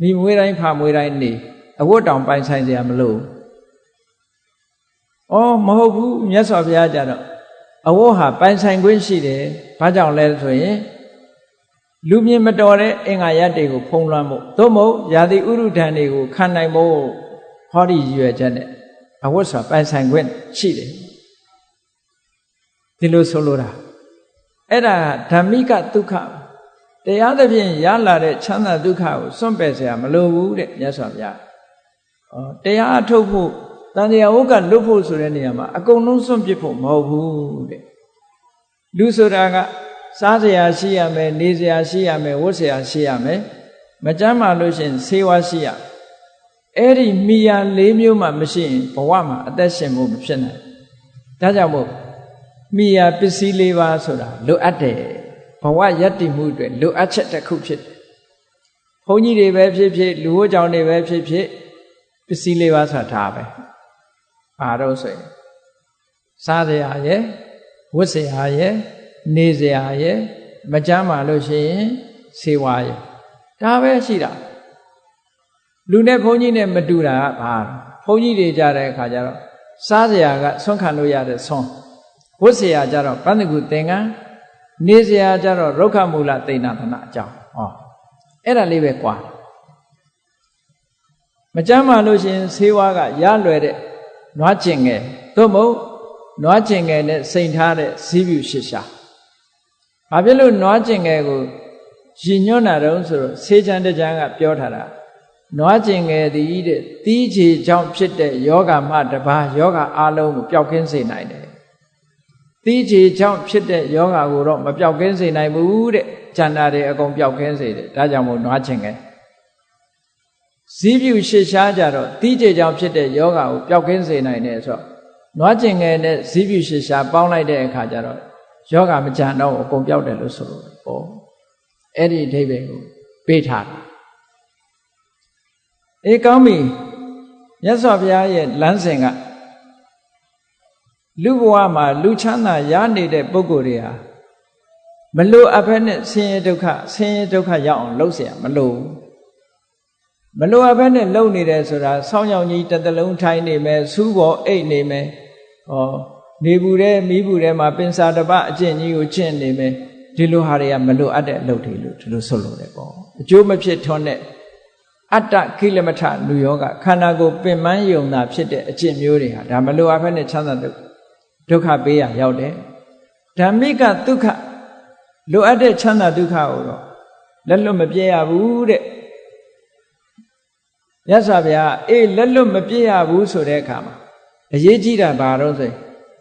မိမွေးတိုင်းဖာမွေးတိုင်းနေအဝတ်တောင်ပိုင်ဆိုင်เสียမလို့ဩမဟုတ်ဘူးမြတ်စွာဘုရားကြတော့အဝတ်ဟာပိုင်ဆိုင်ခွင့်ရှိတယ်ဘာကြောင့်လဲဆိုရင်လူမြင်မတော်တဲ့အင်္ဂါရတွေကိုဖုံးလွှမ်းဖို့သို့မဟုတ်ယာတိဥရုဒဏ်တွေကိုခံနိုင်ဖို့ဟောဒီရည်ရွယ်ချက်နဲ့အဝတ်ဆိုတာပိုင်ဆိုင်ခွင့်ရှိတယ်ဒီလိုဆိုလိုတာအဲ့ဒါဓမ္မိကဒုက္ခတရားသဖြင့်ရလာတဲ့ချမ်းသာဒုက္ခကိုစွန့်ပယ်เสียမလိုဘူးတဲ့မြတ်စွာဘုရားတရားအထုတ်ဖို့တန်တရားဝတ်ကလွတ်ဖို့ဆိုတဲ့နေရာမှာအကုန်လုံးစွန့်ပစ်ဖို့မဟုတ်ဘူးတဲ့လူဆိုတာကစားစရာရှိရမယ်နေစရာရှိရမယ်ဝတ်စရာရှိရမယ်မကြမ်းပါလို့ရှိရင်ဆေးဝါးရှိရအဲ့ဒီမိယာ၄မျိုးမှမရှိရင်ဘဝမှာအသက်ရှင်ဖို့မဖြစ်နိုင်ဒါကြောင့်မို့မိယာပစ္စည်း၄ပါးဆိုတာလိုအပ်တယ်ဘဝယက်တည်မှုအတွက်လိုအပ်ချက်တစ်ခုဖြစ်တယ်ဘုန်းကြီးတွေပဲဖြစ်ဖြစ်လူဝတ်ကြောင့်တွေပဲဖြစ်ဖြစ်ပစ္စည်း၄ပါးဆိုတာဒါပဲဘာလို့ဆိုရင်စားစရာရယ်ဝတ်စရာရယ်နေစရာရယ်မကြမ်းပါလို့ရှိရင်ဆေးဝါးရယ်ဒါပဲရှိတာလူနဲ့ဘုန်းကြီးနဲ့မတူတာကဘာဘုန်းကြီးတွေကြတဲ့အခါကျတော့စားစရာကဆွမ်းခံလို့ရတဲ့ဆွမ်းဝတ်စရာကြတော့ပန္နကုသင်္ကန်းနေစရာကြတော့ရုက္ခမူလသိဏသနာအကြောင်းအဲ့ဒါလေးပဲကွာမကြမ်းပါလို့ရှိရင်ဆေးဝါးကရလွယ်တဲ့နွားကျင်ငယ်သို့မဟုတ်နွားကျင်ငယ်နဲ့စိန်ထားတဲ့ဇီးဖြူရှစ်ရှားဘာဖြစ်လို့နွားကျင်ငယ်ကိုရည်ညွှန်းတာတုံးဆိုတော့ဆေးချမ်းတကြမ်းကပြောထားတာနွားကျင်ငယ်သည်တဲ့တီးချေကြောင့်ဖြစ်တဲ့ယောဂမှတပါးယောဂအလုံးကိုပျောက်ကင်းစေနိုင်တယ်တီးချေကြောင့်ဖြစ်တဲ့ယောဂကိုတော့မပျောက်ကင်းစေနိုင်ဘူးတဲ့ကျန်တာတွေအကုန်ပျောက်ကင်းစေတယ်ဒါကြောင့်မို့နွားကျင်ငယ်ဇီးဖြူရှစ်ရှားကြတော့တီးချေကြောင့်ဖြစ်တဲ့ယောဂကိုပျောက်ကင်းစေနိုင်တယ်ဆိုတော့နွားကျင်ငယ်နဲ့ဇီးဖြူရှစ်ရှားပေါင်းလိုက်တဲ့အခါကျတော့ယောဂမကြံတော့အကုန်ပျောက်တယ်လို့ဆိုလို့ဟောအဲ့ဒီအဓိပ္ပာယ်ကိုပေးထားတာအေးကောင်းပြီမြတ်စွာဘုရားရဲ့လမ်းစဉ်ကလူဘဝမှာလူချမ်းသာရနေတဲ့ပုဂ္ဂိုလ်တွေဟာမလိုအပ်ဘဲနဲ့ဆင်းရဲဒုက္ခရောက်အောင်လုပ်เสียမလိုမလိုအပ်ဘဲနဲ့လုပ်နေတယ်ဆိုတာဆောင်းရောင်ကြီးတစ်သလုံးထိုင်းနေမယ်စူးပေါ်အိတ်နေမယ်နေဘူးတဲ့မီးဘူးထဲမှာပင်စာတပအကျင့်ကြီးကိုကျင့်နေမယ်ဒီလိုဟာတွေကမလိုအပ်တဲ့အလုပ်တွေလို့ဒီလိုဆိုလို့တယ်ပေါ့အကျိုးမဖြစ်ထွန်းတဲ့အတ္တကိလမထလူယောဂခန္ဓာကိုယ်ပင်ပန်းယုံတာဖြစ်တဲ့အကျင့်မျိုးတွေဟာဒါမလိုအပ်ဘဲနဲ့ချမ်းသာဒုက္ခပေးရရောက်တယ်ဓမ္မိကဒုက္ခလိုအပ်တဲ့ချမ်းသာဒုက္ခကိုတော့လက်လွတ်မပြေရဘူးတဲ့မြတ်စွာဘုရားအေးလက်လွတ်မပြေရဘူးဆိုတဲ့အခါမှာအရေးကြီးတာဘာလို့ဆိုရင်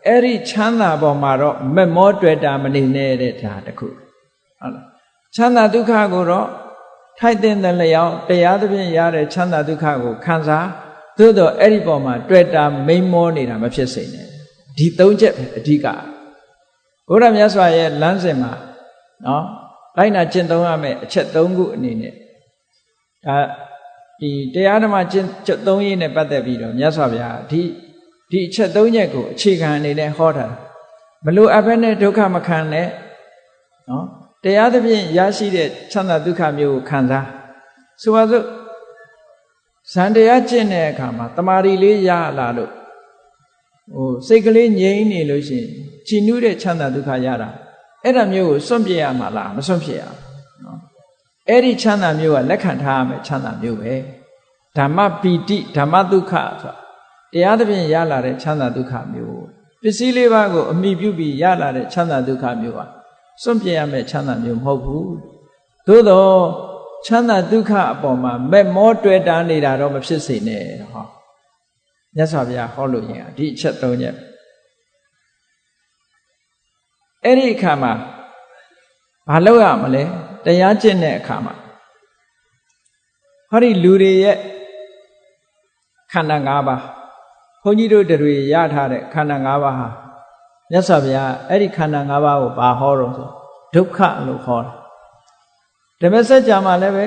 အဲ့ဒီချမ်းသာပေါ်မှာတော့မမောတွေ့တာမနေနဲ့တဲ့ဒါတခုဟုတ်လားချမ်းသာဒုက္ခကိုတော့ထိုက်တဲ့လျောက်တရားသဖြင့်ရတဲ့ချမ်းသာဒုက္ခကိုခံစားသို့တော့အဲ့ဒီပေါ်မှာတွေ့တာမိန်မောနေတာမဖြစ်စေနဲ့ ဒီ၃ချက်ပဲအဓိကဘုရားမြတ်စွာရဲ့လမ်းစဉ်မှာနော်လိုက်နာကျင့်သုံးရမယ်အချက်၃ခုအနေနဲ့ဒါဒီတရားဓမ္မကျင့်သုံးရေးနဲ့ပတ်သက်ပြီးတော့မြတ်စွာဘုရားဒီအချက်၃ချက်ကိုအခြေခံအနေနဲ့ဟောတာမလိုအပ်ဘဲနဲ့ဒုက္ခမခံနဲ့နော်တရားသဖြင့်ရရှိတဲ့ချမ်းသာဒုက္ခမျိုးကိုခံစားဆိုပါစို့ဇန်တရားကျင့်တဲ့အခါမှာတမာရီလေးရလာလို့စိတ်ကလေးငြိမ်နေလို့ရှိရင်ချီနူးတဲ့ချမ်းသာဒုက္ခရတာအဲ့ဒါမျိုးကိုစွန့်ပြစ်ရမှာလားမစွန့်ပြစ်ရဘူးနော်အဲ့ဒီချမ်းသာမျိုးကလက်ခံထားရမယ်ချမ်းသာမျိုးပဲဓမ္မပီတိဓမ္မဒုက္ခဆိုတာတရားသဖြင့်ရလာတဲ့ချမ်းသာဒုက္ခမျိုးပစ္စည်းလေးပါးကိုအမိပြုပြီးရလာတဲ့ချမ်းသာဒုက္ခမျိုးဟာစွန့်ပြစ်ရမယ်ချမ်းသာမျိုးမဟုတ်ဘူးသို့တော့ချမ်းသာဒုက္ခအပေါ်မှာမဲ့မောတွေ့တာနေတာတော့မဖြစ်စေနဲ့ဟောမြတ်စွာဘုရားဟောလို့ရင်ဒီအချက်၃ချက်အဲ့ဒီအခါမှာဘာလုပ်ရမလဲတရားကျင့်တဲ့အခါမှာဟောဒီလူတွေရဲ့ခန္ဓာ၅ပါးဘုန်းကြီးတို့တွေရထားတဲ့ခန္ဓာ၅ပါးဟာမြတ်စွာဘုရားအဲ့ဒီခန္ဓာ၅ပါးကိုဘာဟောတော့ဆိုဒုက္ခလို့ခေါ်တယ်ဓမ္မစကြာမှာလည်းပဲ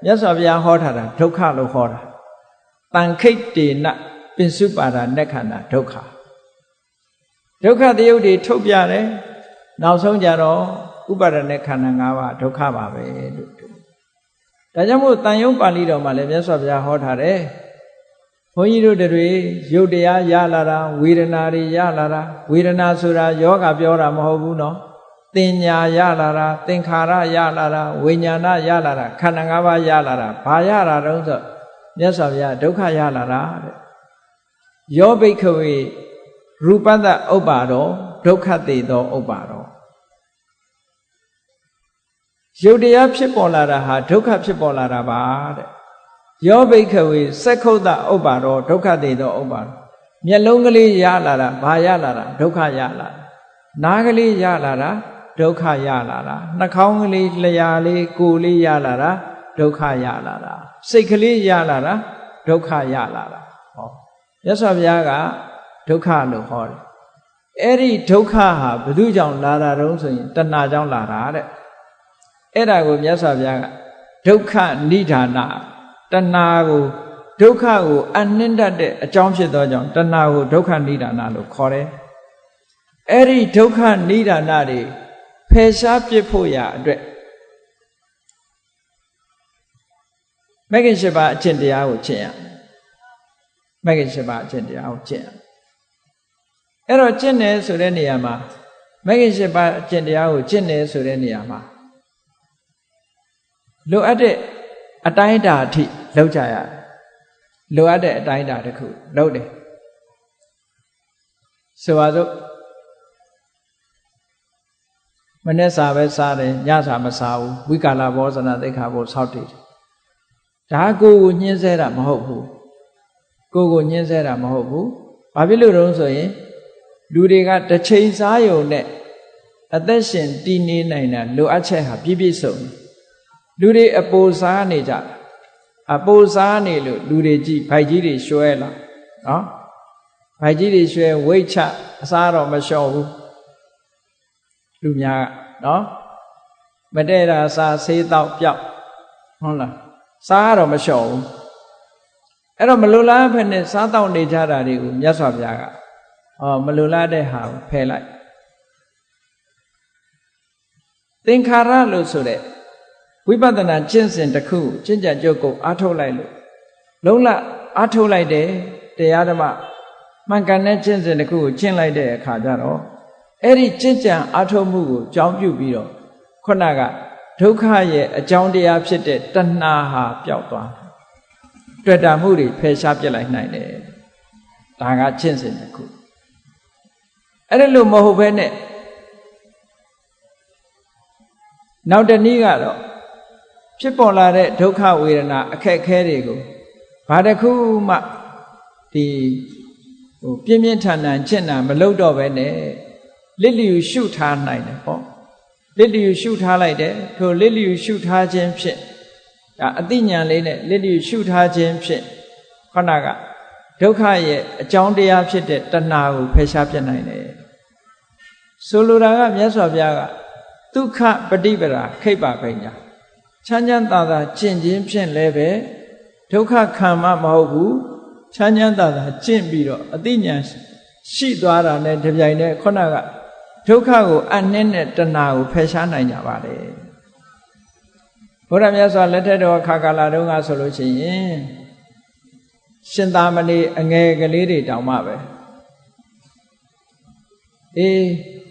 မြတ်စွာဘုရားဟောထားတာဒုက္ခလို့ခေါ်တာတန်ခိတ်တေနပင်စုပါဒနက္ခဏာဒုက္ခဒုက္ခတယုတ်တွေထုတ်ပြတယ်နောက်ဆုံးကြတော့ဥပါဒณะခန္ဓာ၅ပါးဒုက္ခပါပဲလို့ဒါကြောင့်မို့တန်ယုံပါဠိတော်မှာလည်းမြတ်စွာဘုရားဟောထားတယ်ဘုန်းကြီးတို့တွေရုပ်တရားရလာတာဝေဒနာတွေရလာတာဝေဒနာဆိုတာယောဂပြောတာမဟုတ်ဘူးနော်တင်ညာရလာတာသင်္ခါရရလာတာဝိညာဏရလာတာခန္ဓာ၅ပါးရလာတာဘာရတာတုံးဆိုမြတ်စွာဘုရားဒုက္ခရလာတာတဲ့ယောဘိက္ခဝေရူပတ္တဥပ္ပါရောဒုက္ခတေသောဥပ္ပါရောရုပ်တရားဖြစ်ပေါ်လာတာဟာဒုက္ခဖြစ်ပေါ်လာတာပါတဲ့ယောဘိက္ခဝေစက္ခုတ္တဥပ္ပါရောဒုက္ခတေသောဥပ္ပါရောမျက်လုံးကလေးရလာတာဘာရလာတာဒုက္ခရလာတာနားကလေးရလာတာဒုက္ခရလာတာနှာခေါင်းကလေးလျှာလေးကိုယ်လေးရလာတာဒုက္ခရလာတာစိတ်ကလေးရလာတာဒုက္ခရလာတာဟောမြတ်စွာဘုရားကဒုက္ခလို့ဟောတယ်အဲ့ဒီဒုက္ခဟာဘယ်သူကြောင့်လာတာတုံးဆိုရင်တဏှာကြောင့်လာတာတဲ့အဲ့ဒါကိုမြတ်စွာဘုရားကဒုက္ခနိဒာနတဏှာကိုဒုက္ခကိုအနှင်းတတ်တဲ့အကြောင်းဖြစ်သောကြောင့်တဏှာကိုဒုက္ခနိဒာနလို့ခေါ်တယ်အဲ့ဒီဒုက္ခနိဒာနတွေဖယ်ရှားပြစ်ဖို့ရအတွက်မဂ္ဂင်၈ပါးအကျင့်တရားကိုကျင့်ရမဂ္ဂင်၈ပါးအကျင့်တရားကိုကျင့်ရအဲ့တော့ကျင့်တယ်ဆိုတဲ့နေရာမှာမဂ္ဂင်၈ပါးအကျင့်တရားကိုကျင့်တယ်ဆိုတဲ့နေရာမှာလိုအပ်တဲ့အတိုင်းအတာအထိလောက်ကြရတယ်လိုအပ်တဲ့အတိုင်းအတာတစ်ခုလောက်တယ်ဆိုပါစို့မနေ့စာပဲစားတယ်ညစာမစားဘူးဝိကာလဘောဇနာသိက္ခာပုဆောက်တည်တယ်ဒါကိုညှင်းဆဲတာမဟုတ်ဘူးကိုညှင်းဆဲတာမဟုတ်ဘူးဘာဖြစ်လို့တုံးဆိုရင်လူတွေကတစ်ချိန်စားယုံနဲ့အသက်ရှင်တည်နေနိုင်တာလိုအပ်ချက်ဟာပြည့်ပြည့်စုံလူတွေအပိုစားနေကြတာအပိုစားနေလို့လူတွေကြည့်ဗိုက်ကြီးတွေရွှဲလာနော်ဗိုက်ကြီးတွေရွှဲဝိတ်ချအစားတော့မလျှော့ဘူးလူများကနော်မတည့်တာစားဆေးတော့ပျောက်ဟုတ်လားစားတော့မလျှော့ဘူးအဲ့တော့မလိုလားဖက်နဲ့စားတော့နေကြတာတွေကိုမြတ်စွာဘုရားကမလိုလားတဲ့ဟာကိုဖယ်လိုက်သင်္ခါရလို့ဆိုတဲ့ဝိပဿနာကျင့်စဉ်တစ်ခုကျင့်ကြံကြုတ်ကိုအားထုတ်လိုက်လို့လုံးလအားထုတ်လိုက်တယ်တရားဓမ္မမှန်ကန်တဲ့ကျင့်စဉ်တစ်ခုကိုကျင့်လိုက်တဲ့အခါကျတော့အဲ့ဒီကျင့်ကြံအားထုတ်မှုကိုကြောင်းပြုပြီးတော့ခုနကဒုက္ခရဲ့အကြောင်းတရားဖြစ်တဲ့တဏှာဟာပျောက်သွားတွေ့တာမှုတွေဖယ်ရှားပြစ်လိုက်နိုင်တယ်ဒါကကျင့်စဉ်တစ်ခုအဲ့ဒါလို့မဟုတ်ဘဲနဲ့နောက်တနည်းကတော့ဖြစ်ပေါ်လာတဲ့ဒုက္ခဝေဒနာအခက်အခဲတွေကိုဘာတစ်ခုမှဒီပြင်းပြင်းထန်ထန်ကျင့်တာမလုပ်တော့ဘဲနဲ့လစ်လျူရှုထားနိုင်တယ်ပေါ့လစ်လျူရှုထားလိုက်တယ်ထိုလစ်လျူရှုထားခြင်းဖြင့်ဒါအသိဉာဏ်လေးနဲ့လစ်လျူရှုထားခြင်းဖြင့်ခဏကဒ ဒုက္ခရဲ့အကြောင်းတရားဖြစ်တဲ့တဏှာကိုဖယ်ရှားပြနိုင်တယ်ဆိုလိုတာကမြတ်စွာဘုရားကဒုက္ခပฏิပဒါခိဗ္ဗပညာချမ်းချမ်းသာသာကျင့်ခြင်းဖြင့်လည်းပဲဒုက္ခခံမှမဟုတ်ဘူးချမ်းချမ်းသာသာကျင့်ပြီးတော့အသိဉာဏ်ရှိသွားတာနဲ့တပြိုင်တည်းခုနကဒုက္ခကိုအနှင်းနဲ့တဏှာကိုဖယ်ရှားနိုင်ကြပါလေဘုရားမြတ်စွာလက်ထက်တော်ခါကာလတုန်းကဆိုလို့ရှိရင်ရှင်သာမဏေအငယ်ကလေးတွေတောင်မှပဲ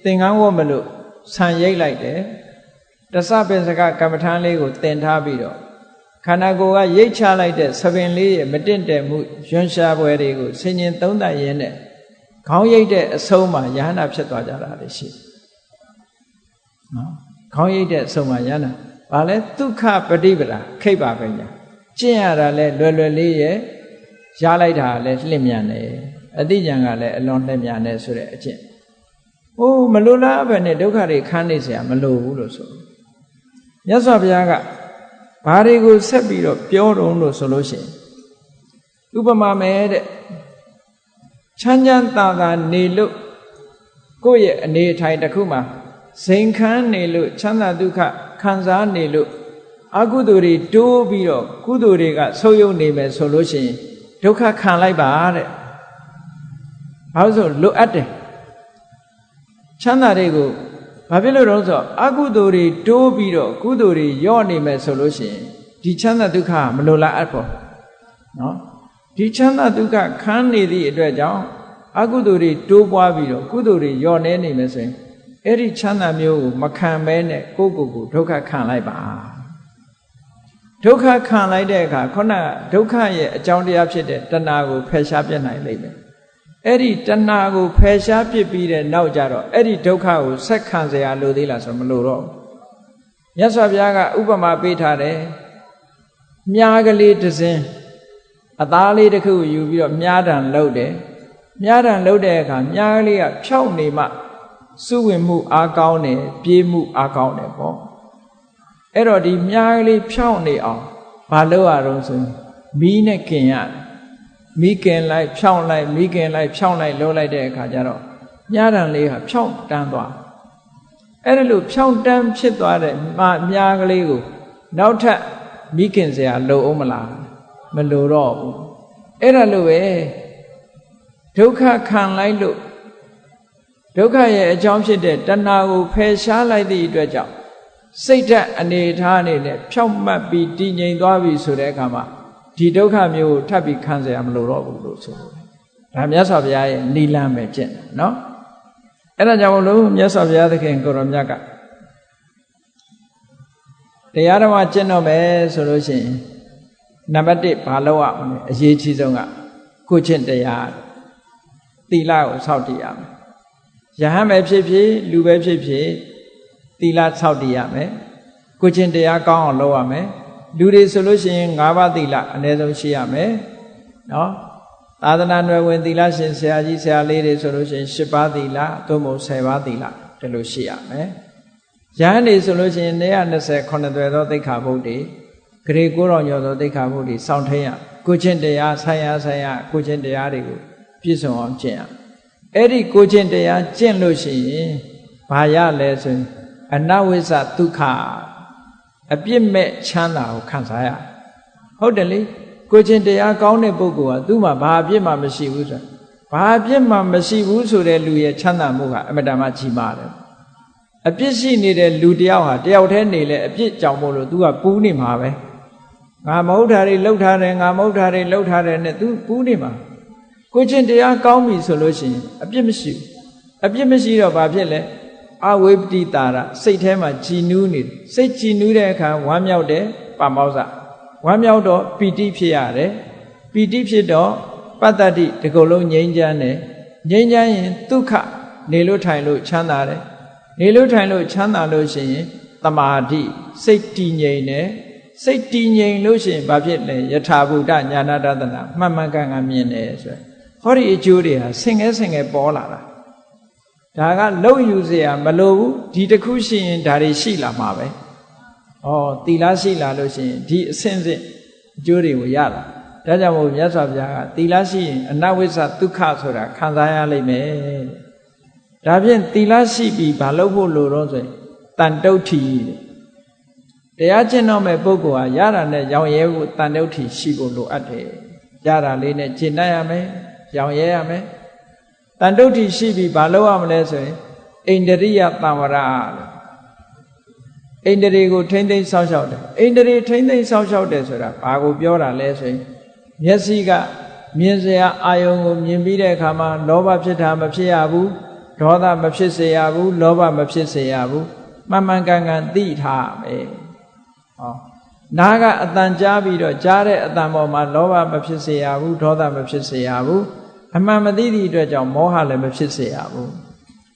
သင်္ကန်းဝတ်မလို့ဆံရိပ်လိုက်တယ်တစပင်စကကမ္မထာလေးကိုတင်ထားပြီးတော့ခန္ဓာကိုယ်ကရိတ်ချလိုက်တဲ့သပင်လေးရဲ့မတင့်တယ်မှုရွှန်းရှားပွဲတွေကိုဆင်ញင်သုံးသပ်ရင်းနဲ့ခေါင်းရိပ်တဲ့အဆုံးမှာယဟနာဖြစ်သွားကြတာလေရှိနော်ခေါင်းရိပ်တဲ့အဆုံးမှာယဟနာဘာလဲဒုက္ခပฏิပဒါခိဗ္ဗပညာကျင့်ရတာလဲလွယ်လွယ်လေးရဲ့ရလိုက်တာလဲလှင့်မြန်တယ်အတိညာကလည်းအလွန်လှင့်မြန်တယ်ဆိုတဲ့အကျင့်မလိုလားပဲနဲ့ဒုက္ခတွေခန်းနေเสียမလိုဘူးလို့ဆိုမြတ်စွာဘုရားကဘာတွေကိုဆက်ပြီးတော့ပြောတော့လို့ဆိုလို့ရှိရင်ဥပမာမဲ့တဲ့ချမ်းချမ်းသာသာနေလို့ကိုယ့်ရဲ့အနေအထိုင်တစ်ခုမှာဇိမ်ခန်းနေလို့ချမ်းသာဒုက္ခခံစားနေလို့အကုသိုလ်တွေတိုးပြီးတော့ကုသိုလ်တွေကဆုပ်ယုပ်နေမယ်ဆိုလို့ရှိရင်ဒုက္ခခံလိုက်ပါတဲ့ဘာလို့ဆိုလိုအပ်တယ်ချမ်းသာတွေကိုဘာဖြစ်လို့တော့ဆိုအကုသိုလ်တွေတိုးပြီးတော့ကုသိုလ်တွေယော့နေမယ်ဆိုလို့ရှိရင်ဒီချမ်းသာဒုက္ခမလိုလားအပ်ဖို့နော်ဒီချမ်းသာဒုက္ခခံနေသည့်အတွက်ကြောင့်အကုသိုလ်တွေတိုးပွားပြီးတော့ကုသိုလ်တွေယော့နေနေမယ်ဆိုရင်အဲ့ဒီချမ်းသာမျိုးကိုမခံဘဲနဲ့ကိုယ့်ကိုယ်ကိုဒုက္ခခံလိုက်ပါဒုက္ခခံလိုက်တဲ့အခါခုနဒုက္ခရဲ့အကြောင်းတရားဖြစ်တဲ့တဏှာကိုဖယ်ရှားပြနိုင်လိမ့်မယ်အဲ့ဒီတဏှာကိုဖယ်ရှားပြပြီးတဲ့နောက်ကြတော့အဲ့ဒီဒုက္ခကိုဆက်ခံเสียလို့သေးလားဆိုတော့မလို့တော့မြတ်စွာဘုရားကဥပမာပေးထားတယ်မြားကလေးတစ်စင်းအသားလေးတစ်ခုယူပြီးတော့မြားတံလှုပ်တယ်မြားတံလှုပ်တဲ့အခါမြားကလေးကဖြောက်နေမှစုဝင်မှုအားကောင်းတယ်ပြေးမှုအားကောင်းတယ်ပေါ့အဲ့တော့ဒီမြားကလေးဖြောက်နေအောင်မလုပ်ရတော့ဆိုရင်မီးနဲ့กินရတယ်မီးกินလိုက်ဖြောက်လိုက်မီးกินလိုက်ဖြောက်လိုက်လုပ်လိုက်တဲ့အခါကျတော့မြားတံလေးဟာဖြောက်တန်းသွားအဲ့ဒါလို့ဖြောက်တန်းဖြစ်သွားတဲ့မြားကလေးကိုနောက်ထပ်မီးกินเสียလိုအောင်မလားမလိုတော့ဘူးအဲ့ဒါလို့ပဲဒုက္ခခံလိုက်လို့ဒုက္ခရဲ့အကြောင်းဖြစ်တဲ့တဏှာကိုဖယ်ရှားလိုက်သည့်အတွက်ကြောင့်စိတ်ဓာတ်အနေထားအနေနဲ့ဖြောက်မှတ်ပြီးတည်ငြိမ်သွားပြီဆိုတဲ့အခါမှာဒီဒုက္ခမျိုးကိုထပ်ပြီးခံเสียမလို့တော့ဘူးလို့ဆိုလို့ဒါမြတ်စွာဘုရားရဲ့နိလန်းပဲကျင့်တယ်နော်အဲ့ဒါကြောင့်မလို့မြတ်စွာဘုရားသခင်ကိုရောမြတ်ကတရားဓမ္မကျင့်တော့မယ်ဆိုလို့ရှိရင်နံပါတ်1ဘာလို့ရမလဲအရေးကြီးဆုံးကကိုကျင့်တရားသီလကိုစောင့်တည်ရမယ်ယဟန်ပဲဖြစ်ဖြစ်လူပဲဖြစ်ဖြစ်သီလစောင့်တည်ရမယ်ကိုကျင့်တရားကောင်းအောင်လုပ်ရမယ်လူတွေဆိုလို့ရှိရင်5ပါးသီလအနည်းဆုံးရှိရမယ်နော်သာသနာ့နယ်ဝင်သီလရှင်ဆရာကြီးဆရာလေးတွေဆိုလို့ရှိရင်10ပါးသီလသို့မဟုတ်10ပါးသီလဒီလိုရှိရမယ်ယဟန်တွေဆိုလို့ရှိရင်129သွယ်သောသိက္ခာပုဒ်တွေဂရေ9တော်ညောသောသိက္ခာပုဒ်တွေစောင့်ထိန်ရကိုကျင့်တရားဆိုင်ရကိုကျင့်တရားတွေကိုပြည့်စုံအောင်ကျင့်ရအဲ့ဒီကိုကျင့်တရားကျင့်လို့ရှိရင်ဘာရလဲဆိုရင်အနဝိဇ္ဇဒုက္ခအပြစ်မဲ့ချမ်းသာကိုခံစားရဟုတ်တယ်လေကိုကျင့်တရားကောင်းတဲ့ပုဂ္ဂိုလ်ကသူ့မှာဘာအပြစ်မှမရှိဘူးဆိုဘာအပြစ်မှမရှိဘူးဆိုတဲ့လူရဲ့ချမ်းသာမှုကအမတန်မှကြီးမားတယ်အပြစ်ရှိနေတဲ့လူတယောက်ဟာတယောက်တည်းနေလဲအပြစ်ကြောင့်မို့လို့ तू ကပူးနေမှာပဲငါမဟုတ်တာတွေလှုပ်ထားတယ်ငါမဟုတ်တာတွေလှုပ်ထားတယ်နဲ့ तू ပူးနေမှာကိုကျင့်တရားကောင်းပြီဆိုလို့ရှိရင်အပြစ်မရှိဘူးအပြစ်မရှိတော့ဘာဖြစ်လဲအဝိပတိတာရစိတ်ထဲမှာကြည်နူးနေစိတ်ကြည်နူးတဲ့အခါဝမ်းမြောက်တယ်ပါမောဇ္ဇဝမ်းမြောက်တော့ပီတိဖြစ်ရတယ်ပီတိဖြစ်တော့ပတ္တတိဒီကုလုံးငြိမ်းချမ်းတယ်ငြိမ်းချမ်းရင်ဒုက္ခနေလို့ထိုင်လို့ချမ်းသာတယ်နေလို့ထိုင်လို့ချမ်းသာလို့ရှိရင်တမာတိစိတ်တည်ငြိမ်တယ်စိတ်တည်ငြိမ်လို့ရှိရင်ဘာဖြစ်လဲယထာဘုဒ္ဓညာနာတဒနာမှန်မှန်ကန်ကန်မြင်တယ်ဆိုဟောဒီအကျိုးတွေဟာဆင်ငယ်ပေါ်လာတာဒါကလုံယူเสียမလိုဘူးဒီတစ်ခုရှိရင်ဒါတွေရှိလာမှာပဲဩသီလရှိလာလို့ရှိရင်ဒီအဆင့်ဆင့်အကျိုးတွေကိုရတာ ဒါကြောင့်မို့မြတ်စွာဘုရားကသီလရှိရင်အနဝိဇ္ဇဒုက္ခဆိုတာခံစားရလိမ့်မယ်ဒါဖြင့်သီလရှိပြီးဘာလုပ်ဖို့လိုတော့ဆိုရင်တန်တုဋ္ဌိတရားကျင့်တော့မဲ့ပုဂ္ဂိုလ်ဟာရတာနဲ့ရောင်ရဲဖို့တန်တုဋ္ဌိရှိဖို့လိုအပ်တယ်ရတာလေးနဲ့ကျင့်တတ်ရမယ်ရောင်ရဲရမယ်တန်တုဋ္ဌိရှိပြီးဘာလုပ်ရမလဲဆိုရင်ဣန္ဒြိယသံဝရဣန္ဒြေကိုထိမ့်သိမ့်စောင့်ရှောက်တယ်ဣန္ဒြေထိမ့်သိမ့်စောင့်ရှောက်တယ်ဆိုတာဘာကိုပြောတာလဲဆိုရင်မျက်စိကမြင်စရာအာယုံကိုမြင်ပြီးတဲ့အခါမှာလောဘဖြစ်တာမဖြစ်ရဘူးဒေါသမဖြစ်စေရဘူးလောဘမဖြစ်စေရဘူးမှန်မှန်ကန်ကန်သိထားမယ်ဟောနားကအတန်ကြားပြီးတော့ကြားတဲ့အတန်ပေါ်မှာလောဘမဖြစ်စေရဘူးဒေါသမဖြစ်စေရဘူးအမှန်မသိသည့်အတွက်ကြောင့်မောဟလည်းမဖြစ်စေရဘူး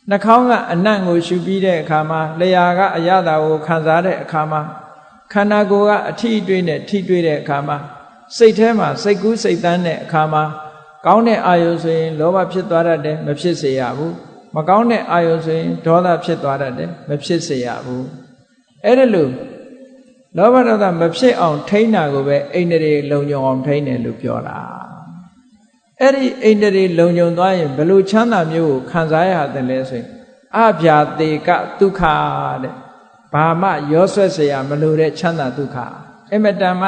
နှာခေါင်းကအနံ့ကိုရှုပြီးတဲ့အခါမှာလျှာကအရသာကိုခံစားတဲ့အခါမှာခန္ဓာကိုယ်ကအထီးတွေးနဲ့ထိတွေ့တဲ့အခါမှာစိတ်ထဲမှာစိတ်ကူးစိတ်တန်းတဲ့အခါမှာကောင်းတဲ့အာယုဆိုရင်လောဘဖြစ်သွားတတ်တယ်မဖြစ်စေရဘူးမကောင်းတဲ့အာယုဆိုရင်ဒေါသဖြစ်သွားတတ်တယ်မဖြစ်စေရဘူးအဲ့ဒါလို့လောဘဒေါသမဖြစ်အောင်ထိန်းတာကိုပဲဣန္ဒြေလုံခြုံအောင်ထိန်းတယ်လို့ပြောတာအဲ့ဒီဣန္ဒြေလုံခြုံသွားရင်ဘယ်လိုချမ်းသာမျိုးကိုခံစားရတယ်လဲဆိုရင်အဗျာတေကဒုက္ခတဲ့ဘာမှရောဆွဲเสียမလို့တဲ့ချမ်းသာဒုက္ခအမတန်မှ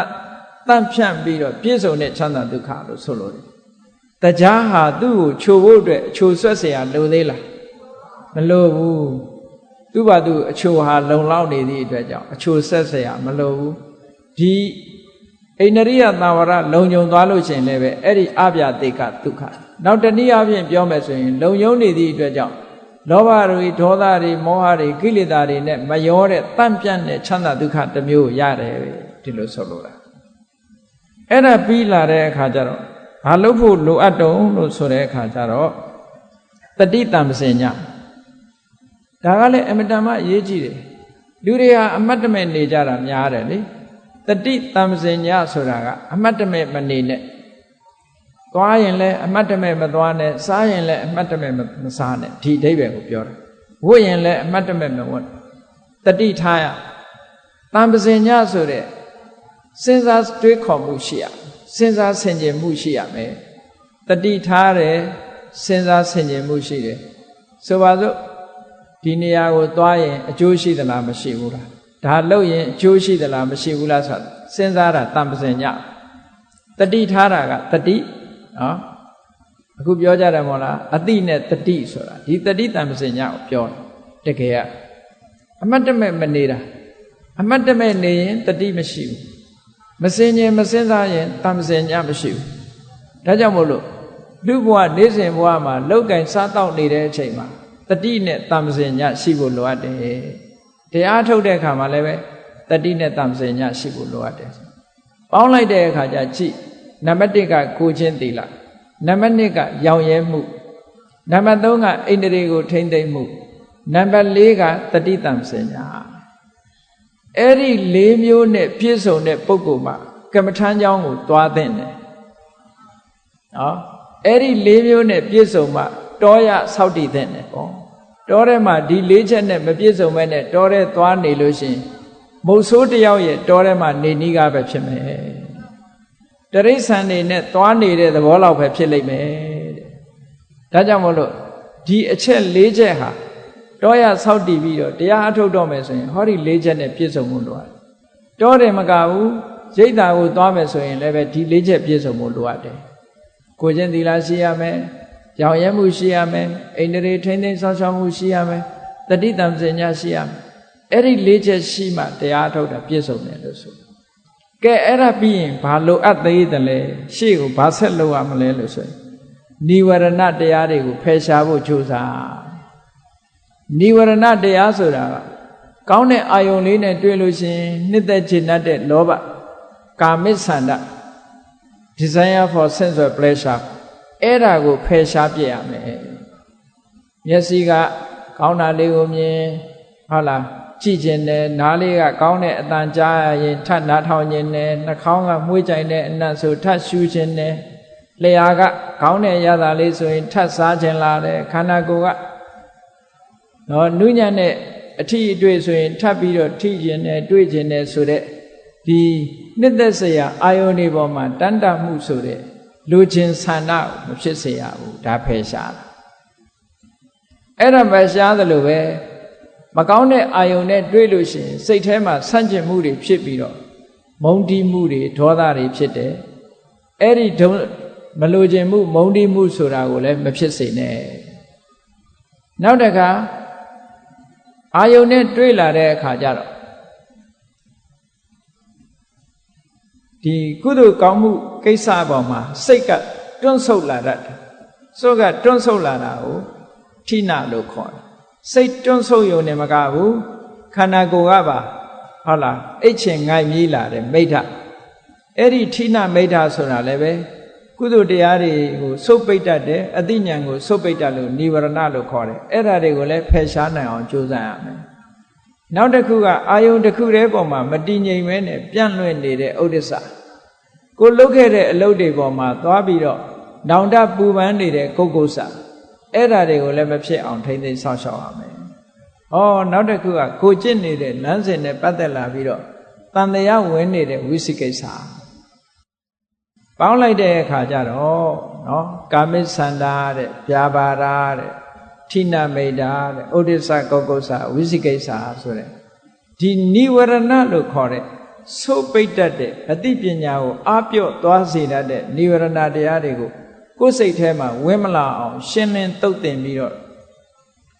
တန့်ဖြန့်ပြီးတော့ပြည့်စုံတဲ့ချမ်းသာဒုက္ခလို့ဆိုလို့တယ်တရားဟာသူ့ကိုခြုံဖို့အတွက်အချိုဆွဲเสียလိုသေးလားမလိုဘူးသူ့ဘာသူအချိုဟာလုံလောက်နေသည့်အတွက်ကြောင့်အချိုဆက်เสียမလိုဘူးဒီဣန္ဒြိယသံဝရလုံခြုံသွားလို့ရှိရင်လည်းပဲအဲ့ဒီအဗျာတေကဒုက္ခနောက်တနည်းအားဖြင့်ပြောမယ်ဆိုရင်လုံယုံနေသည့်အတွက်ကြောင့်လောဘတွေဒေါသတွေမောဟတွေကိလေသာတွေနဲ့မရောတဲ့တန့်ပြန့်တဲ့ချမ်းသာဒုက္ခတစ်မျိုးရတယ်ဒီလိုဆိုလိုတာအဲ့ဒါပြီးလာတဲ့အခါကျတော့ဘာလို့ဖို့လိုအပ်တုံးလို့ဆိုတဲ့အခါကျတော့တတိတံပစင်ညဒါကလည်းအမတန်မှအရေးကြီးတယ်လူတွေဟာအမတ်တမဲ့နေကြတာများတယ်လေတတိတံပစင်ညဆိုတာကအမတ်တမဲ့မနေနဲ့သွားရင်လည်းအမတ်တမဲ့မသွားနဲ့စားရင်လည်းအမတ်တမဲ့မစားနဲ့ဒီအဓိပ္ပာယ်ကိုပြောတာဝတ်ရင်လည်းအမတ်တမဲ့မဝတ်တတိထားရတံပစင်ညဆိုတဲ့စဉ်းစားတွေးခေါ်မှုရှိရစဉ်းစားဆင်ခြင်မှုရှိရမယ်တတိထားတယ်စဉ်းစားဆင်ခြင်မှုရှိတယ်ဆိုပါစို့ဒီနေရာကိုသွားရင်အကျိုးရှိသလားမရှိဘူးလားဒါလုပ်ရင်အကျိုးရှိသလားမရှိဘူးလားဆိုတာစဉ်းစားတာတံပစင်ညတတိထားတာကတတိနော်အခုပြောကြတယ်မို့လားအတိနဲ့တတိဆိုတာဒီတတိတံပစင်ညကိုပြောတယ်တကယ်ကအမတ်တမဲ့မနေတာအမတ်တမဲ့နေရင်တတိမရှိဘူးမစင်ရင်မစင်စားရင်တံပစင်ညမရှိဘူးဒါကြောင့်မို့လို့လူဘဝနေစဉ်ဘဝမှာလောက်ကင်စားတောက်နေတဲ့အချိန်မှာတတိနဲ့တံပစင်ညရှိဖို့လိုအပ်တယ်တရားထုတ်တဲ့အခါမှာလည်းပဲတတိနဲ့တံပစင်ညရှိဖို့လိုအပ်တယ်ပေါင်းလိုက်တဲ့အခါကျကြည့်နံပါတ်1ကကိုချင်းသီလနံပါတ်2ကရောင်ရဲမှုနံပါတ်3ကဣန္ဒြေကိုထိမ့်သိမ့်မှုနံပါတ်4ကတတိတံပစင်ညအဲ့ဒီ4မျိုးနဲ့ပြည့်စုံတဲ့ပုဂ္ဂိုလ်မှာကမ္မထမ်းကြောင်းကိုတွားသင့်တယ်နော်အဲ့ဒီ4မျိုးနဲ့ပြည့်စုံမှတောရဆောက်တည်သင့်တယ်ပေါ့တောထဲမှာဒီ4ချက်နဲ့မပြည့်စုံမဲ့နဲ့တောထဲသွားနေလို့ရှိရင်မုတ်ဆိုးတယောက်ရဲ့တောထဲမှာနေနီးကားပဲဖြစ်မယ်တရိษံနေနဲ့သွားနေတဲ့သဘောလောက်ပဲဖြစ်လိမ့်မယ်တဲ့ဒါကြောင့်မို့လို့ဒီအချက်4ချက်ဟာတောရဆောက်တည်ပြီးတော့တရားအထုတ်တော့မယ်ဆိုရင်ဟောဒီ4ချက်နဲ့ပြည့်စုံမှုလိုအပ်တောတယ်မကဘူးရိတ်တာကိုသွားမယ်ဆိုရင်လည်းပဲဒီ4ချက်ပြည့်စုံမှုလိုအပ်တယ်ကိုချင်းသီလရှိရမယ်ရောင်ရဲမှုရှိရမယ်ဣန္ဒြေထိမ့်သိမ့်ဆောက်ရှောက်မှုရှိရမယ်တတိတံပစင်ညရှိရမယ်အဲ့ဒီ4ချက်ရှိမှတရားထုတ်တာပြည့်စုံတယ်လို့ဆိုကဲအဲ့ဒါပြီးရင်ဘာလိုအပ်သေးတယ်လဲရှေ့ကိုဘာဆက်လုပ်ရမလဲလို့ဆိုရင်နိဝရဏတရားတွေကိုဖယ်ရှားဖို့ကြိုးစားနိဝရဏတရားဆိုတာကကောင်းတဲ့အာယုံလေးနဲ့တွေ့လို့ရှိရင်နှစ်သက်ချင်တတ်တဲ့လောဘကာမိဆန္ဒ desire for sense of pleasure အဲ့ဒါကိုဖယ်ရှားပြရမယ်မျက်စိကကောင်းတာလေးကိုမြင်ဟုတ်လားကြည့်ခြင်းနဲ့နားလေးကကောင်းတဲ့အတန်ကြားရင်ထပ်နားထောင်ခြင်းနဲ့နှာခေါင်းကမှုေးကြိုင်တဲ့အနံ့ဆိုထပ်ရှူခြင်းနဲ့လျှာကကောင်းတဲ့ရတာလေးဆိုရင်ထပ်စားခြင်းလာတယ်ခန္ဓာကိုယ်ကနော်နုညံ့တဲ့အထီးအတွေ့ဆိုရင်ထပ်ပြီးတော့ထိခြင်းနဲ့တွေ့ခြင်းနဲ့ဆိုတဲ့ ဒီနှစ်သက်စရာအာယုန်တွေပေါ်မှာတန်တမှုဆိုတဲ့လူချင်းဆန္ဒမဖြစ်စေရဘူးဒါဖယ်ရှားတာအဲ့ဒါဖယ်ရှားသလိုပဲမကောင်းတဲ့အာယုန်နဲ့တွေ့လို့ရှိရင်စိတ်ထဲမှာဆန့်ကျင်မှုတွေဖြစ်ပြီးတော့မုန်းတီးမှုတွေဒေါသတွေဖြစ်တယ်အဲ့ဒီမလိုချင်မှုမုန်းတီးမှုဆိုတာကိုလည်းမဖြစ်စေနဲ့နောက်တစ်ခါအာယုန်နဲ့တွေ့လာတဲ့အခါကျတော့ဒီကုသိုလ်ကောင်းမှုကိစ္စပေါ်မှာစိတ်ကတွန့်ဆုတ်လာတတ်တယ်စိတ်ကတွန့်ဆုတ်လာတာကိုဌိနလို့ခေါ်တယ်စိတ်တွန့်ဆုတ်ရုံနဲ့မကဘူးခန္ဓာကိုယ်ကပါဟုတ်လားအိတ်ချင်ငိုက်မြည်လာတယ်မိဋ္ဌအဲ့ဒီဌိနမိဋ္ဌဆိုတာလည်းပဲကုသိုလ်တရားတွေကိုစုပ်ပိတ်တတ်တယ်အသိဉာဏ်ကိုစုပ်ပိတ်တတ်လို့နိဝရဏလို့ခေါ်တယ်အဲ့ဒါတွေကိုလည်းဖယ်ရှားနိုင်အောင်ကြိုးစားရမယ်နောက်တစ်ခုကအာယုန်တစ်ခုတည်းပေါ်မှာမတည်ငြိမ်မဲနဲ့ပြန့်လွင့်နေတဲ့ဥဒိစ္စကိုလုတ်ခဲ့တဲ့အလုပ်တွေပေါ်မှာသွားပြီးတော့နောင်တပူပန်းနေတဲ့ကုက္ကုဆာအဲ့ဒါတွေကိုလည်းမဖြစ်အောင်ထိမ့်သိမ်းဆောက်ရှောက်ရမယ်နောက်တစ်ခုကကိုကျင့်နေတဲ့လမ်းစဉ်နဲ့ပတ်သက်လာပြီးတော့တန်တရားဝင်နေတဲ့ဝိသိကိစ္စပေါင်းလိုက်တဲ့အခါကျတော့ကာမိသန္တာတဲ့ဗျာပါဒတဲ့ဌိနမိတ်တာတဲ့ဥဒိစ္စကုက္ကုဆာဝိသိကိစ္စဆိုတဲ့ဒီနိဝရဏလို့ခေါ်တဲ့သုပိတ်တတ်တဲ့အသိပညာကိုအားပြော့သွားစေတတ်တဲ့နိဝရဏတရားတွေကိုကိုယ်စိတ်ထဲမှာဝင်မလာအောင်ရှင်းလင်းသုတ်သင်ပြီးတော့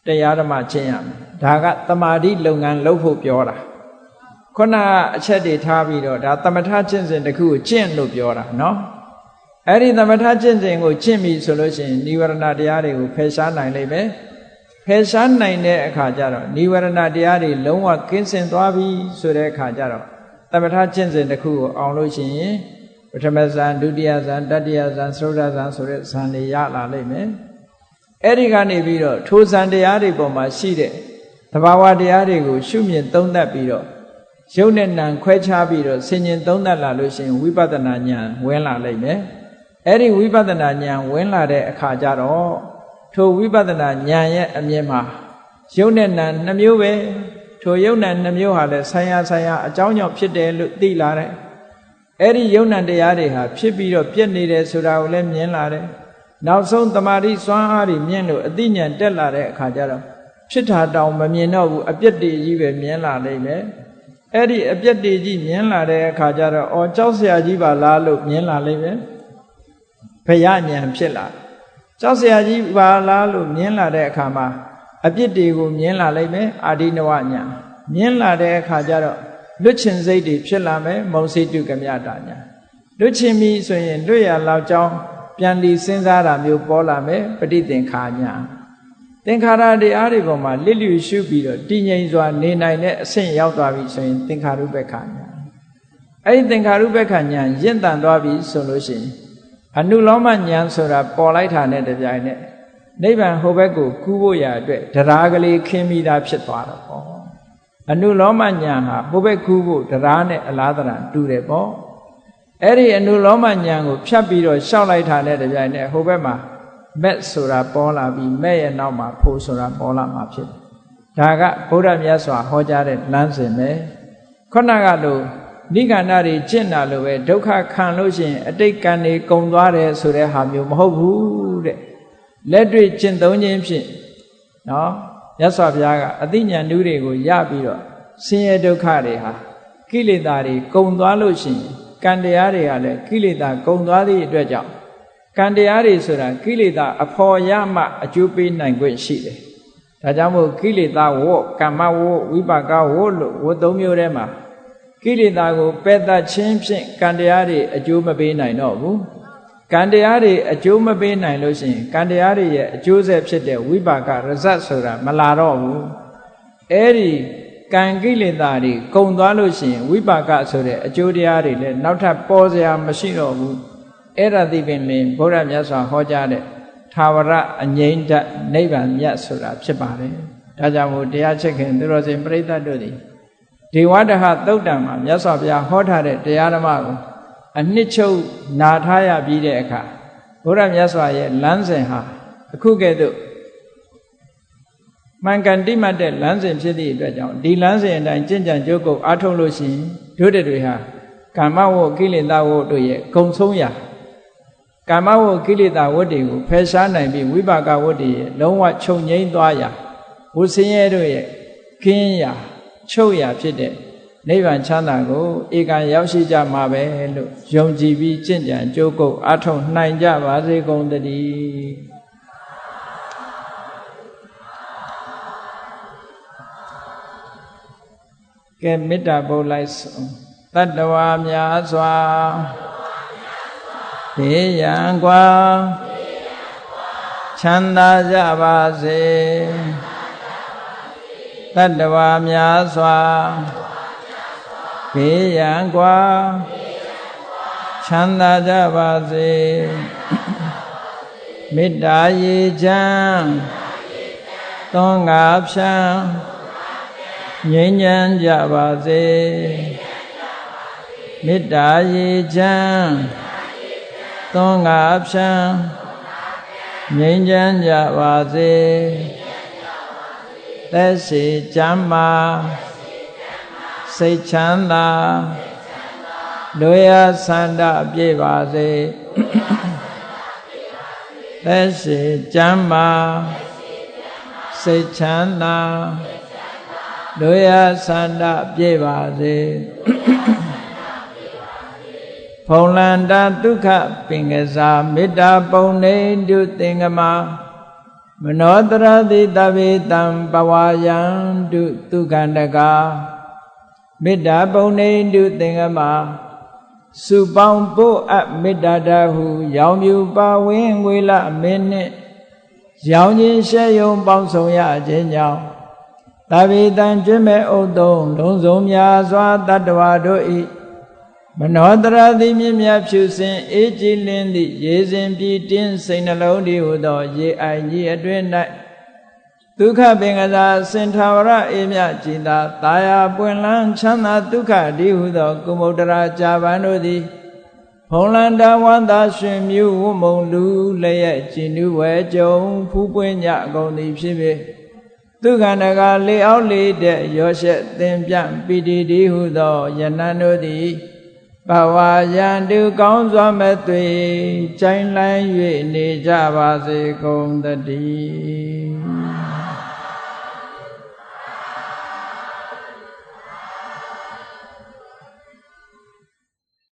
တရားဓမ္မကျင့်ရမယ်ဒါကတမာတိလုပ်ငန်းလုပ်ဖို့ပြောတာခုနအချက်တွေထားပြီးတော့ဒါသမထကျင့်စဉ်တစ်ခုကိုကျင့်လို့ပြောတာနော်အဲ့ဒီသမထကျင့်စဉ်ကိုကျင့်ပြီဆိုလို့ရှိရင်နိဝရဏတရားတွေကိုဖယ်ရှားနိုင်လိမ့်မယ်ဖယ်ရှားနိုင်တဲ့အခါကျတော့နိဝရဏတရားတွေလုံးဝကင်းစင်သွားပြီဆိုတဲ့အခါကျတော့သမထကျင့်စဉ်တစ်ခုကိုအောင်လို့ရှိရင်ပထမဇန်ဒုတိယဇန်တတိယဇန်သုဒ္ဓဇန်ဆိုတဲ့ဇန်တွေရလာလိမ့်မယ်အဲ့ဒီကနေပြီးတော့ထိုဇန်တရားတွေပေါ်မှာရှိတဲ့သဘာဝတရားတွေကိုရှုမြင်သုံးသပ်ပြီးတော့ရုပ်နဲ့နာမ်ခွဲခြားပြီးတော့ဆင်ញင်သုံးသပ်လာလို့ရှိရင်ဝိပဿနာဉာဏ်ဝင်လာလိမ့်မယ်အဲ့ဒီဝိပဿနာဉာဏ်ဝင်လာတဲ့အခါကျတော့ထိုဝိပဿနာဉာဏ်ရဲ့အမြင်မှာရုပ်နဲ့နာမ်နှမျိုးပဲထိုယုံနံနှမျိုးဟာလည်းဆိုင်ရာအကြောင်းကြောင့်ဖြစ်တယ်လို့သိလာတယ်အဲ့ဒီယုံနံတရားတွေဟာဖြစ်ပြီးတော့ပြည့်နေတယ်ဆိုတာကိုလည်းမြင်လာတယ်နောက်ဆုံးတမာတိစွမ်းအားတွေမြင်လို့အသိဉာဏ်တက်လာတဲ့အခါကျတော့ဖြစ်တာတောင်မမြင်တော့ဘူးအပြစ်တွေကြီးပဲမြင်လာလိမ့်မယ်အဲ့ဒီအပြစ်တွေကြီးမြင်လာတဲ့အခါကျတော့ကြောက်စရာကြီးပါလားလို့မြင်လာလိမ့်မယ်ဘယဉာဏ်ဖြစ်လာကြောက်စရာကြီးပါလားလို့မြင်လာတဲ့အခါမှာအပြစ်တွေကိုမြင်လာလိမ့်မယ်အာဒီနဝညာမြင်လာတဲ့အခါကျတော့လွတ်ချင်စိတ်တွေဖြစ်လာမယ်မုံစိတုကမြတာညာလွတ်ချင်ပြီဆိုရင်လွတ်ရလောက်ကြောင်းပြန်လီစဉ်းစားတာမျိုးပေါ်လာမယ်ပဋိသင်္ခါညာသင်္ခါရတရားတွေပေါ်မှာလစ်လျူရှုပြီးတော့တည်ငြိမ်စွာနေနိုင်တဲ့အဆင့်ရောက်သွားပြီဆိုရင်သင်္ခါရုပ္ပခာညာအဲ့ဒီသင်္ခါရုပ္ပခာညာရင့်တန်သွားပြီဆိုလို့ရှိရင်အနုလောမညာဆိုတာပေါ်လိုက်တာနဲ့တပြိုင်နက်နိဗ္ဗာန်ဟိုဘက်ကိုကူးဖို့ရအတွက်တရားကလေးခင်းမိတာဖြစ်သွားတော့ပေါ့အနုလောမညာဟာဟိုဘက်ကူးဖို့တရားနဲ့အလားတရာတူတယ်ပေါ့အဲ့ဒီအနုလောမညာကိုဖြတ်ပြီးတော့ရှောက်လိုက်တာနဲ့တပြိုင်နက်ဟိုဘက်မှာမက်ဆိုတာပေါ်လာပြီးမဲ့ရဲ့နောက်မှာဖို့ဆိုတာပေါ်လာမှာဖြစ်တယ်ဒါကဗုဒ္ဓမြတ်စွာဟောကြားတဲ့လမ်းစဉ်ပဲခုနကလိုနိဂန္ဓတွေကျင့်တာလိုပဲဒုက္ခခံလို့ရှိရင်အတိတ်ကံတွေကုန်သွားတယ်ဆိုတဲ့ဟာမျိုးမဟုတ်ဘူးတဲ့လက်တွေ့ကျင့်သုံးခြင်းဖြင့်မြတ်စွာဘုရားကအသိဉာဏ်ဓုတွေကိုရပြီးတော့ဆင်းရဲဒုက္ခတွေဟာကိလေသာတွေကုန်သွားလို့ရှိရင်ကံတရားတွေကလည်းကိလေသာကုန်သွားသည့်အတွက်ကြောင့်ကံတရားတွေဆိုတာကိလေသာအဖော်ရမှအကျိုးပေးနိုင်ခွင့်ရှိတယ်ဒါကြောင့်မို့ကိလေသာဝတ်ကမ္မဝတ်ဝိပါကဝတ်လို့ဝတ်သုံးမျိုးထဲမှာကိလေသာကိုပယ်တတ်ခြင်းဖြင့်ကံတရားတွေအကျိုးမပေးနိုင်တော့ဘူးကံတရားတွေအကျိုးမပေးနိုင်လို့ရှိရင်ကံတရားတွေရဲ့အကျိုးဆက်ဖြစ်တဲ့ဝိပါကရဇတ်ဆိုတာမလာတော့ဘူးအဲ့ဒီကံကိလေသာတွေကုန်သွားလို့ရှိရင်ဝိပါကဆိုတဲ့အကျိုးတရားတွေလည်းနောက်ထပ်ပေါ်စရာမရှိတော့ဘူးအဲ့ဒါသိပင်လင်ဘုရားမြတ်စွာဟောကြားတဲ့သာဝရအငြိမ့်တနိဗ္ဗာန်မြတ်ဆိုတာဖြစ်ပါတယ်ဒါကြောင့်မို့တရားချစ်ခင်သူတော်စင်ပရိသတ်တို့သည်ဒေဝဒဟသုတ်တံမှာမြတ်စွာဘုရားဟောထားတဲ့တရားဓမ္မကိုအနှစ်ချုပ်နာထားရပြီးတဲ့အခါဘုရားမြတ်စွာရဲ့လမ်းစဉ်ဟာအခုကဲ့သို့မှန်ကန်တိမှတ်တဲ့လမ်းစဉ်ဖြစ်သည့်အတွက်ကြောင့်ဒီလမ်းစဉ်အတိုင်းကျင့်ကြံကြိုးကုပ်အားထုတ်လို့ရှိရင်ဒ တို့တွေဟာကာမဝကိလေသာဝတို့ရဲ့ဂုံဆုံးရာကာမဝကိလေသာဝတ်တွေကိုဖယ်ရှားနိုင်ပြီးဝိပါကဝတ်တွေရဲ့လုံးဝချုပ်ငြိမ်းသွားရာဝဆင်းရဲတို့ရဲ့ကင်းရာချုပ်ရာဖြစ်တဲ့နိဗ္ဗာန်ချမ်းသာကိုဧကံရောက်ရှိကြမှာပဲလို့ယုံကြည်ပြီးကျင့်ကြံကြိုးကုပ်အားထုတ်နိုင်ကြပါစေကုန်သတည်းကဲမေတ္တာပို့လိုက်ဆုံးတတ္တဝါများစွာဘေးရန်ကွာချမ်းသာကြပါစေတတ္တဝါများစွာဘေးရန်ကွာချမ်းသာကြပါစေမေတ္တာရေချမ်းသွန်ငါဖြံငြိမ်းချမ်းကြပါစေမေတ္တာရေချမ်းသွန်ငါဖြံငြိမ်းချမ်းကြပါစေသက်ရှိချမ်းမာစိတ်ချမ်းသာလူရဆန္ဒပြည့်ပါစေသက်ရှိချမ်းမာစိတ်ချမ်းသာလူရဆန္ဒပြည့်ပါစေဖုံလန္တာဒုက္ခပင်ကစားမေတ္တာပုံနေတုသင်္ကမမနောတရတိတဗေတံပဝါယံတုဒုက္ခန္တကာမေတ္တာပုံနေတုသင်္ကမစုပေါင်းပို့အပ်မေတ္တာတဟုရောင်မြူပါဝင်းငွေလမင်းနှင့်ရောင်ခြင်းရှဲယုံပေါင်းဆောင်ရခြင်းကြောင့်တဗေတံကျွမ်းမဲ့ဥသုံးလုံးစုံများစွာတတ္တဝါတို့ဤမနောတရတိမြင့်မြတ်ဖြူစင်အေးကြည်လင်းသည့်ရေစဉ်ပြည်တင်းစိတ်နှလုံးတည်ဟုသောရေအိုင်ကြီးအတွင်၌ဒုက္ခပင်ကစားစင်ထာဝရအေးမြကြည်သာတာယာပွင့်လန်းချမ်းသာဒုက္ခတည်ဟုသောကုမုဒ္ဒရာကြာပန်တို့သည်ဖုံလန္တာဝန္တာရှင်မြူဝမုံလူလည်းရဲ့ကြည်နူးဝဲကြုံဖူးပွင့်ညအကုန်သည်ဖြစ်ပေဒုက္ခန္တကလေအောက်လေတဲ့ရောရှက်သင်ပြပိတိတိဟုသောယနံတို့သည်ဘဝယံတုကောင်းစွာမဲ့သွေကြိုင်လန်း၍နေကြပါစေကုန်သတည်း